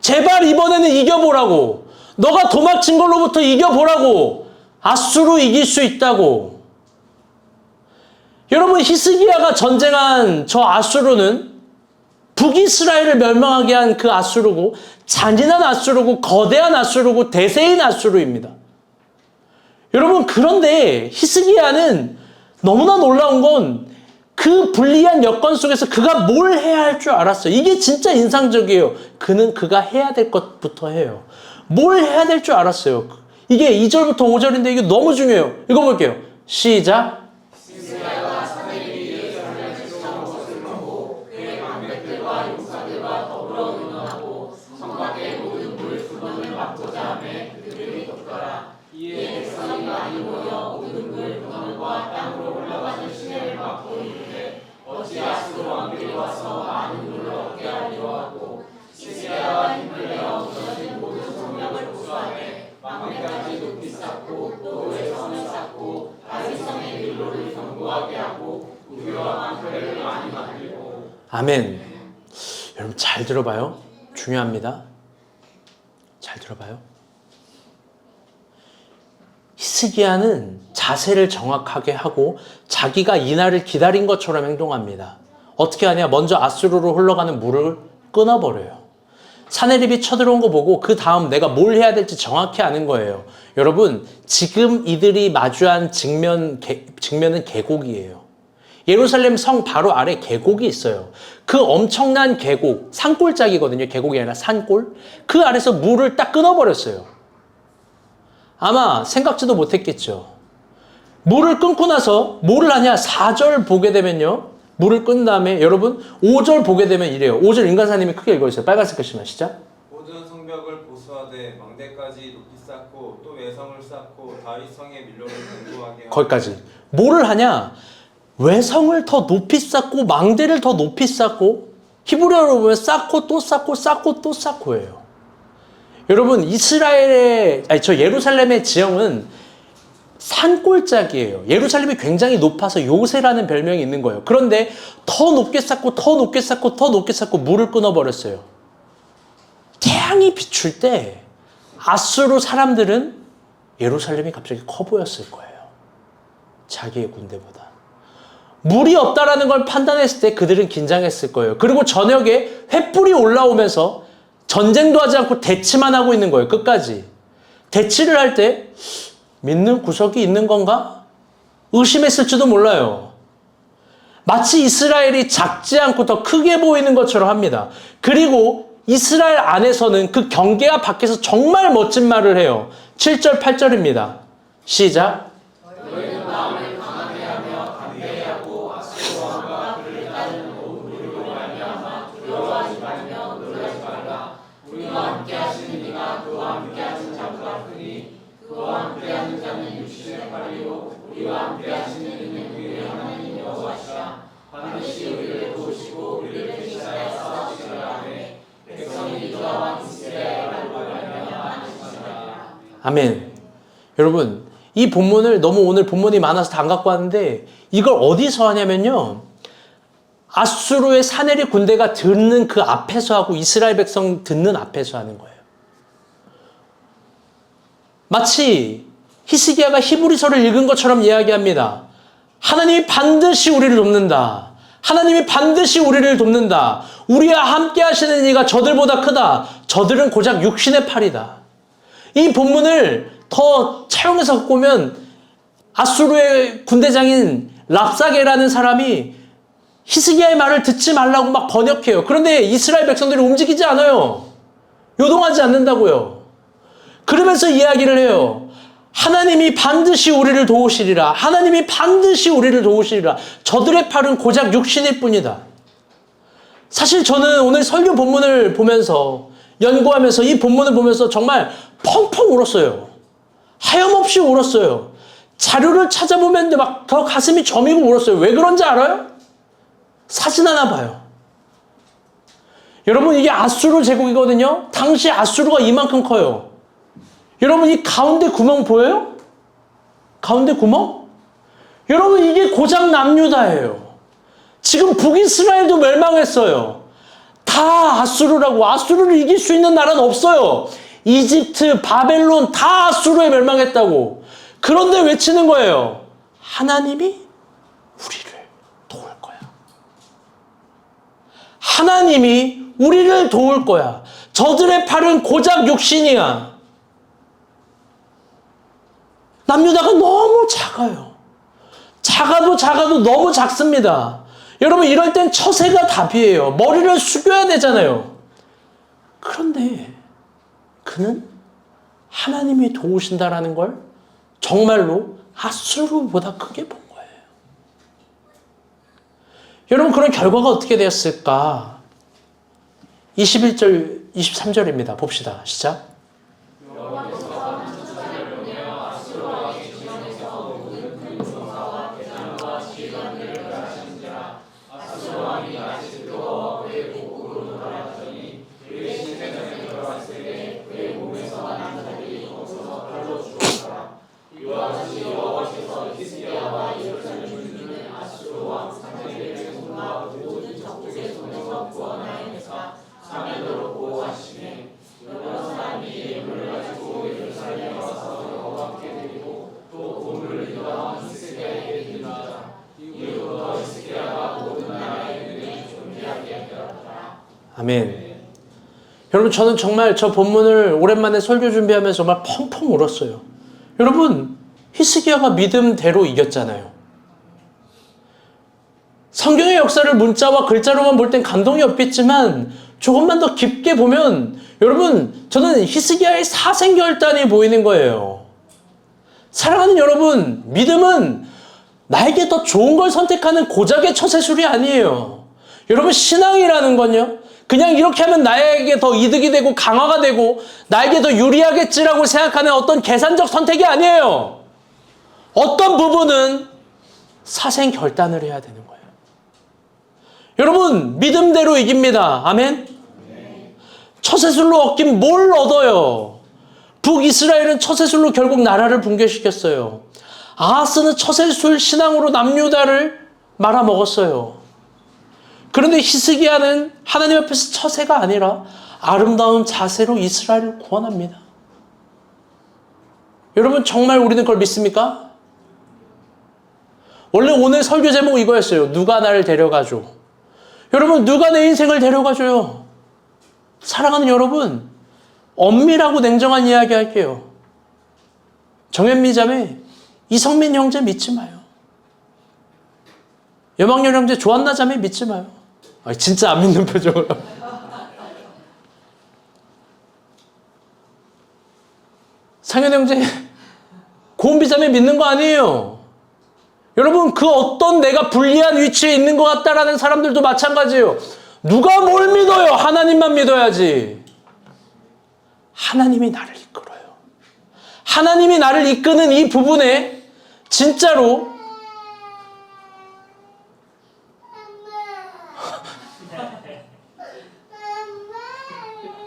제발 이번에는 이겨보라고. 너가 도망친 걸로부터 이겨보라고. 아수르 이길 수 있다고. 여러분 히스기야가 전쟁한 저 아수르는 북이스라엘을 멸망하게 한 그 아수르고 잔인한 아수르고 거대한 아수르고 대세인 아수르입니다. 여러분 그런데 히스기야는 너무나 놀라운 건 그 불리한 여건 속에서 그가 뭘 해야 할 줄 알았어요. 이게 진짜 인상적이에요. 그는 그가 해야 될 것부터 해요. 뭘 해야 될 줄 알았어요. 이게 2절부터 5절인데 이게 너무 중요해요. 읽어볼게요. 시작. 아멘. 여러분 잘 들어봐요. 중요합니다. 잘 들어봐요. 히스기야는 자세를 정확하게 하고 자기가 이날을 기다린 것처럼 행동합니다. 어떻게 하냐? 먼저 아수르로 흘러가는 물을 끊어버려요. 사내립이 쳐들어온 거 보고 그 다음 내가 뭘 해야 될지 정확히 아는 거예요. 여러분 지금 이들이 마주한 직면은 계곡이에요. 예루살렘 성 바로 아래 계곡이 있어요. 그 엄청난 계곡, 산골짜기거든요. 계곡이 아니라 산골. 그 아래서 물을 딱 끊어버렸어요. 아마 생각지도 못했겠죠. 물을 끊고 나서 뭐를 하냐? 4절 보게 되면요. 물을 끈 다음에 여러분 5절 보게 되면 이래요. 5절 인간사님이 크게 읽어주세요. 빨간색 글씨만 시작. 모든 성벽을 보수하되 망대까지 높이 쌓고 또 외성을 쌓고 다윗 성의 밀로를 견고하게 하고 거기까지. 뭐를 하냐? 외성을 더 높이 쌓고 망대를 더 높이 쌓고 히브리어로 보면 쌓고 또 쌓고 쌓고 또 쌓고예요. 여러분 저 예루살렘의 지형은 산골짜기예요. 예루살렘이 굉장히 높아서 요새라는 별명이 있는 거예요. 그런데 더 높게 쌓고 더 높게 쌓고 더 높게 쌓고 물을 끊어버렸어요. 태양이 비출 때 아수르 사람들은 예루살렘이 갑자기 커 보였을 거예요. 자기의 군대보다. 물이 없다라는 걸 판단했을 때 그들은 긴장했을 거예요. 그리고 저녁에 횃불이 올라오면서 전쟁도 하지 않고 대치만 하고 있는 거예요. 끝까지. 대치를 할 때 믿는 구석이 있는 건가? 의심했을지도 몰라요. 마치 이스라엘이 작지 않고 더 크게 보이는 것처럼 합니다. 그리고 이스라엘 안에서는 그 경계와 밖에서 정말 멋진 말을 해요. 7절, 8절입니다. 시작. 너희는 마음을 강하게 하며 담대하고 아수르 왕과 그를 따르는 온 무리로 말미암아 두려워하지 말며 놀라지 말라. 우리와 함께 하시는 이가 그와 함께 하는 자보다 크니 그와 함께 하는 자는 육신의 팔이요 우리와 함께 하시는 이는 우리의 하나님 여호와시라. 반드시 우리를 도우시고 우리를 대신하여 싸우시리라 하매 백성이 유다 왕 히스기야로 말미암아 하시니라. 아멘. 여러분, 이 본문을 너무 오늘 본문이 많아서 다 안 갖고 왔는데 이걸 어디서 하냐면요. 아수르의 사내리 군대가 듣는 그 앞에서 하고 이스라엘 백성 듣는 앞에서 하는 거예요. 마치 히스기야가 히브리서를 읽은 것처럼 이야기합니다. 하나님이 반드시 우리를 돕는다. 하나님이 반드시 우리를 돕는다. 우리와 함께 하시는 이가 저들보다 크다. 저들은 고작 육신의 팔이다. 이 본문을 더 차용해서 갖고 오면 아수르의 군대장인 랍사게라는 사람이 히스기야의 말을 듣지 말라고 막 번역해요. 그런데 이스라엘 백성들이 움직이지 않아요. 요동하지 않는다고요. 그러면서 이야기를 해요. 하나님이 반드시 우리를 도우시리라. 하나님이 반드시 우리를 도우시리라. 저들의 팔은 고작 육신일 뿐이다. 사실 저는 오늘 설교 본문을 보면서 연구하면서 이 본문을 보면서 정말 펑펑 울었어요. 하염없이 울었어요. 자료를 찾아보면 막 더 가슴이 저미고 울었어요. 왜 그런지 알아요? 사진 하나 봐요. 여러분, 이게 아수르 제국이거든요. 당시 아수르가 이만큼 커요. 여러분, 이 가운데 구멍 보여요? 가운데 구멍? 여러분, 이게 고작 남유다예요. 지금 북이스라엘도 멸망했어요. 다 아수르라고. 아수르를 이길 수 있는 나라는 없어요. 이집트, 바벨론 다 아수르에 멸망했다고. 그런데 외치는 거예요. 하나님이 우리를 도울 거야. 하나님이 우리를 도울 거야. 저들의 팔은 고작 육신이야. 남유다가 너무 작아요. 작아도 너무 작습니다. 여러분, 이럴 땐 처세가 답이에요. 머리를 숙여야 되잖아요. 그런데 그는 하나님이 도우신다라는 걸 정말로 아수르보다 크게 본 거예요. 여러분, 그런 결과가 어떻게 되었을까? 21절, 23절입니다. 봅시다. 시작. 아멘. 여러분, 저는 정말 저 본문을 오랜만에 설교 준비하면서 정말 펑펑 울었어요. 여러분, 히스기야가 믿음대로 이겼잖아요. 성경의 역사를 문자와 글자로만 볼 땐 감동이 없겠지만 조금만 더 깊게 보면 여러분, 저는 히스기야의 사생결단이 보이는 거예요. 사랑하는 여러분, 믿음은 나에게 더 좋은 걸 선택하는 고작의 처세술이 아니에요. 여러분, 신앙이라는 건요, 그냥 이렇게 하면 나에게 더 이득이 되고 강화가 되고 나에게 더 유리하겠지라고 생각하는 어떤 계산적 선택이 아니에요. 어떤 부분은 사생결단을 해야 되는 거예요. 여러분, 믿음대로 이깁니다. 아멘? 처세술로 얻긴 뭘 얻어요? 북이스라엘은 처세술로 결국 나라를 붕괴시켰어요. 아하스는 처세술 신앙으로 남유다를 말아먹었어요. 그런데 히스기야는 하나님 앞에서 처세가 아니라 아름다운 자세로 이스라엘을 구원합니다. 여러분, 정말 우리는 그걸 믿습니까? 원래 오늘 설교 제목 이거였어요. 누가 나를 데려가줘. 여러분, 누가 내 인생을 데려가줘요? 사랑하는 여러분, 엄밀하고 냉정한 이야기 할게요. 정현미 자매, 이성민 형제 믿지 마요. 여망열 형제, 조한나 자매 믿지 마요. 진짜 안 믿는 표정으로. 상현 형제, 고은비 자매 믿는 거 아니에요. 여러분, 그 어떤 내가 불리한 위치에 있는 것 같다라는 사람들도 마찬가지예요. 누가 뭘 믿어요? 하나님만 믿어야지. 하나님이 나를 이끌어요. 하나님이 나를 이끄는 이 부분에 진짜로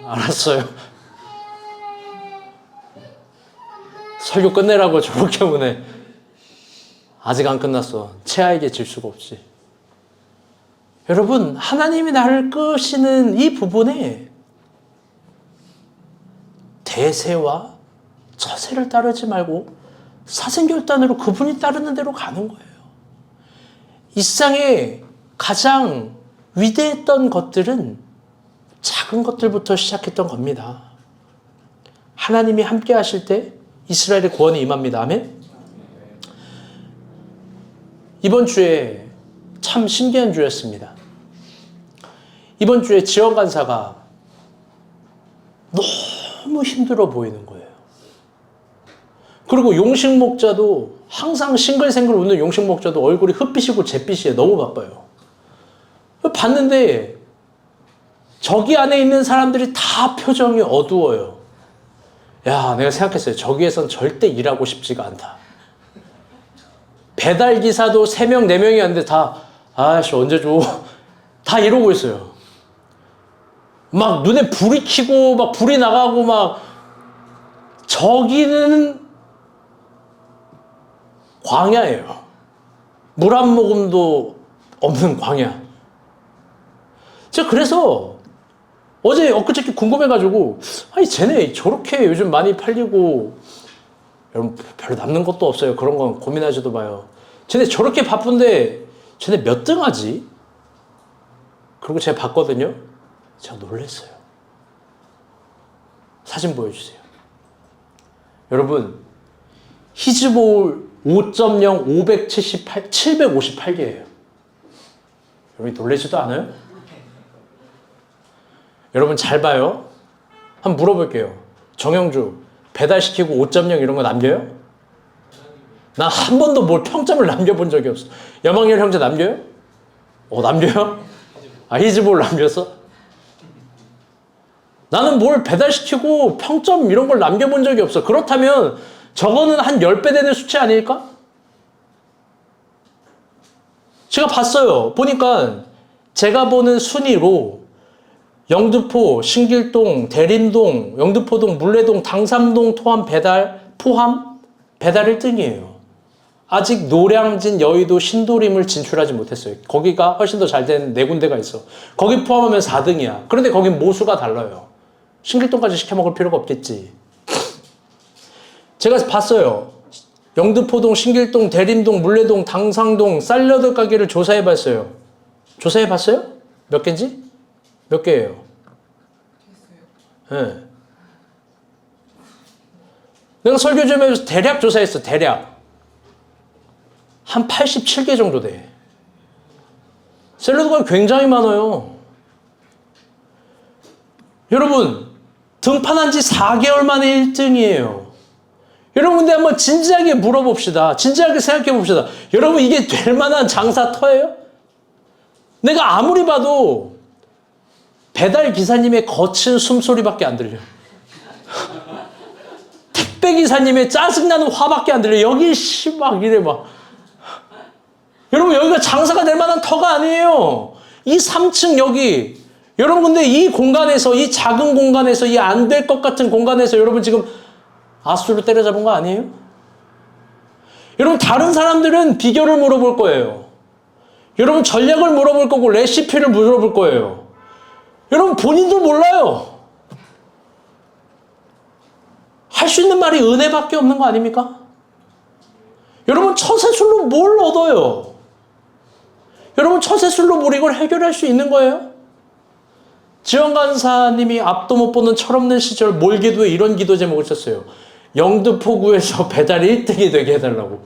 알았어요. 설교 끝내라고 저렇게 오네. 아직 안 끝났어. 채아에게 질 수가 없지. 여러분, 하나님이 나를 끄시는 이 부분에 대세와 처세를 따르지 말고 사생결단으로 그분이 따르는 대로 가는 거예요. 이 세상에 가장 위대했던 것들은 작은 것들부터 시작했던 겁니다. 하나님이 함께 하실 때 이스라엘의 구원이 임합니다. 아멘? 이번 주에 참 신기한 주였습니다. 이번 주에 지원 간사가 너무 힘들어 보이는 거예요. 그리고 용식 목자도 항상 싱글생글 웃는 용식 목자도 얼굴이 흑빛이고 잿빛이에요. 너무 바빠요. 봤는데 저기 안에 있는 사람들이 다 표정이 어두워요. 야, 내가 생각했어요. 저기에선 절대 일하고 싶지가 않다. 배달기사도 3명, 4명이 왔는데 다, 아씨, 언제 줘? 다 이러고 있어요. 막 눈에 불이 켜고, 막 불이 나가고, 막, 저기는 광야예요. 물 한 모금도 없는 광야. 제가 그래서 어제 엊그저께 궁금해가지고, 아니, 쟤네 저렇게 요즘 많이 팔리고, 여러분, 별로 남는 것도 없어요. 그런 건 고민하지도 마요. 쟤네 저렇게 바쁜데, 쟤네 몇 등 하지? 그리고 제가 봤거든요. 제가 놀랐어요. 사진 보여주세요. 여러분, 히즈볼 5.0 578, 758개예요. 여러분, 놀라지도 않아요? 여러분, 잘 봐요. 한번 물어볼게요. 정영주, 배달시키고 5.0 이런 거 남겨요? 난 한 번도 뭘 평점을 남겨본 적이 없어. 여망열 형제 남겨요? 남겨요? 히즈볼 남겼어? 나는 뭘 배달시키고 평점 이런 걸 남겨본 적이 없어. 그렇다면 저거는 한 10배 되는 수치 아닐까? 제가 봤어요. 보니까 제가 보는 순위로 영등포, 신길동, 대림동, 영등포동, 물레동, 당삼동 포함 배달 1등이에요. 아직 노량진, 여의도, 신도림을 진출하지 못했어요. 거기가 훨씬 더 잘 된 4군데가 있어. 거기 포함하면 4등이야. 그런데 거긴 모수가 달라요. 신길동까지 시켜 먹을 필요가 없겠지. 제가 봤어요. 영등포동, 신길동, 대림동, 물레동, 당상동, 샐러드 가게를 조사해봤어요. 조사해봤어요? 몇 개인지? 몇 개예요? 네. 내가 설교 좀 해서 대략 조사했어. 대략 한 87개 정도 돼. 샐러드가 굉장히 많아요. 여러분, 등판한 지 4개월 만에 1등이에요. 여러분, 근데 한번 진지하게 물어봅시다. 진지하게 생각해 봅시다. 여러분, 이게 될 만한 장사터예요? 내가 아무리 봐도 배달 기사님의 거친 숨소리밖에 안 들려. 택배 기사님의 짜증나는 화밖에 안 들려. 여기 막 이래 막. 여러분, 여기가 장사가 될 만한 터가 아니에요. 이 3층 여기. 여러분, 근데 이 공간에서, 이 작은 공간에서, 이 안 될 것 같은 공간에서 여러분 지금 아수를 때려잡은 거 아니에요? 여러분, 다른 사람들은 비결을 물어볼 거예요. 여러분, 전략을 물어볼 거고 레시피를 물어볼 거예요. 여러분, 본인도 몰라요. 할 수 있는 말이 은혜밖에 없는 거 아닙니까? 여러분 처세술로 뭘 얻어요? 여러분 처세술로 뭘 이걸 해결할 수 있는 거예요? 지원 간사님이 앞도 못 보는 철없는 시절 몰기도에 이런 기도 제목을 썼어요. 영등포구에서 배달 1등이 되게 해달라고.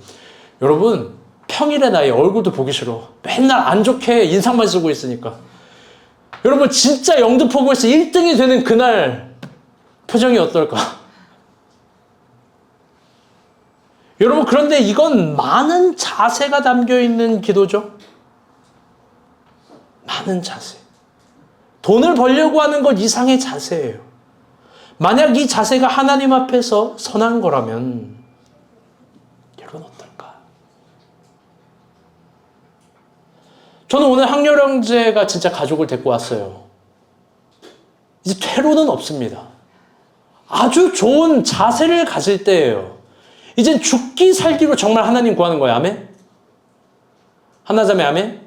여러분 평일에 나의 얼굴도 보기 싫어. 맨날 안 좋게 인상만 쓰고 있으니까. 여러분 진짜 영등포구에서 1등이 되는 그날 표정이 어떨까? 여러분 그런데 이건 많은 자세가 담겨있는 기도죠. 많은 자세. 돈을 벌려고 하는 것 이상의 자세예요. 만약 이 자세가 하나님 앞에서 선한 거라면 여러분 어떨까? 저는 오늘 학렬 형제가 진짜 가족을 데리고 왔어요. 이제 퇴로는 없습니다. 아주 좋은 자세를 가질 때예요. 이젠 죽기 살기로 정말 하나님 구하는 거예요. 아멘? 하나자매 아멘?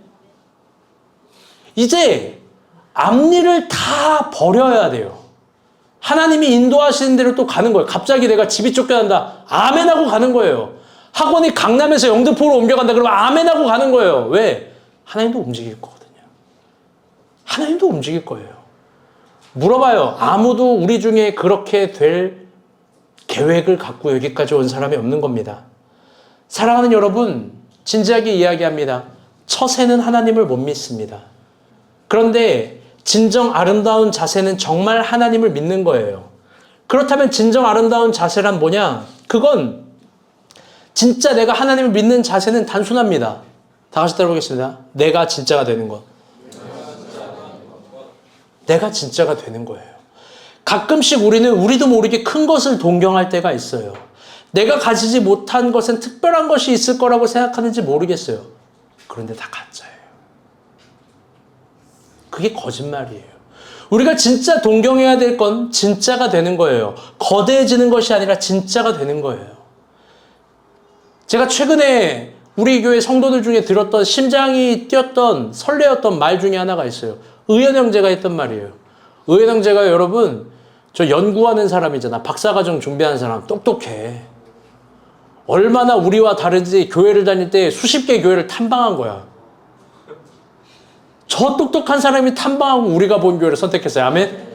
이제 앞일을 다 버려야 돼요. 하나님이 인도하시는 대로 또 가는 거예요. 갑자기 내가 집이 쫓겨난다. 아멘 하고 가는 거예요. 학원이 강남에서 영등포로 옮겨간다. 그러면 아멘 하고 가는 거예요. 왜? 하나님도 움직일 거거든요. 하나님도 움직일 거예요. 물어봐요. 아무도 우리 중에 그렇게 될 계획을 갖고 여기까지 온 사람이 없는 겁니다. 사랑하는 여러분, 진지하게 이야기합니다. 처세는 하나님을 못 믿습니다. 그런데 진정 아름다운 자세는 정말 하나님을 믿는 거예요. 그렇다면 진정 아름다운 자세란 뭐냐? 그건 진짜 내가 하나님을 믿는 자세는 단순합니다. 다 같이 따라보겠습니다. 내가 진짜가 되는 것. 내가 진짜가 되는 거예요. 가끔씩 우리는 우리도 모르게 큰 것을 동경할 때가 있어요. 내가 가지지 못한 것은 특별한 것이 있을 거라고 생각하는지 모르겠어요. 그런데 다 가짜예요. 그게 거짓말이에요. 우리가 진짜 동경해야 될 건 진짜가 되는 거예요. 거대해지는 것이 아니라 진짜가 되는 거예요. 제가 최근에 우리 교회 성도들 중에 들었던 심장이 뛰었던 설레었던 말 중에 하나가 있어요. 의연 형제가 했던 말이에요. 의연 형제가 여러분 저 연구하는 사람이잖아. 박사과정 준비하는 사람 똑똑해. 얼마나 우리와 다르지 교회를 다닐 때 수십 개 교회를 탐방한 거야. 저 똑똑한 사람이 탐방하고 우리가 본 교회를 선택했어요. 아멘?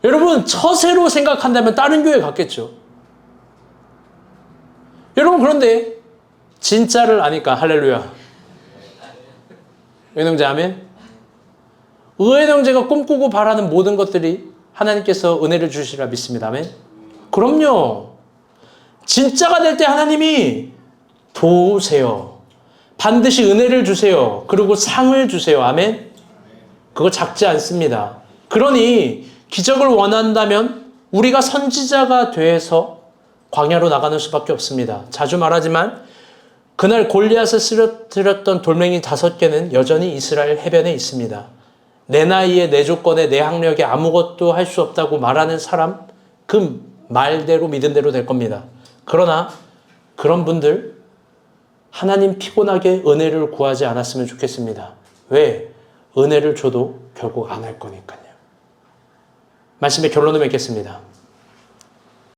여러분 처세로 생각한다면 다른 교회 갔겠죠. 여러분 그런데 진짜를 아니까 할렐루야. 의연 형제 아멘? 의연 형제가 꿈꾸고 바라는 모든 것들이 하나님께서 은혜를 주시리라 믿습니다. 아멘? 그럼요. 진짜가 될 때 하나님이 도우세요. 반드시 은혜를 주세요. 그리고 상을 주세요. 아멘? 그거 작지 않습니다. 그러니 기적을 원한다면 우리가 선지자가 돼서 광야로 나가는 수밖에 없습니다. 자주 말하지만 그날 골리앗을 쓰러뜨렸던 돌멩이 5개는 여전히 이스라엘 해변에 있습니다. 내 나이에 내 조건에 내 학력에 아무것도 할 수 없다고 말하는 사람 그 말대로 믿은 대로 될 겁니다. 그러나 그런 분들 하나님 피곤하게 은혜를 구하지 않았으면 좋겠습니다. 왜? 은혜를 줘도 결국 안 할 거니까요. 말씀의 결론을 맺겠습니다.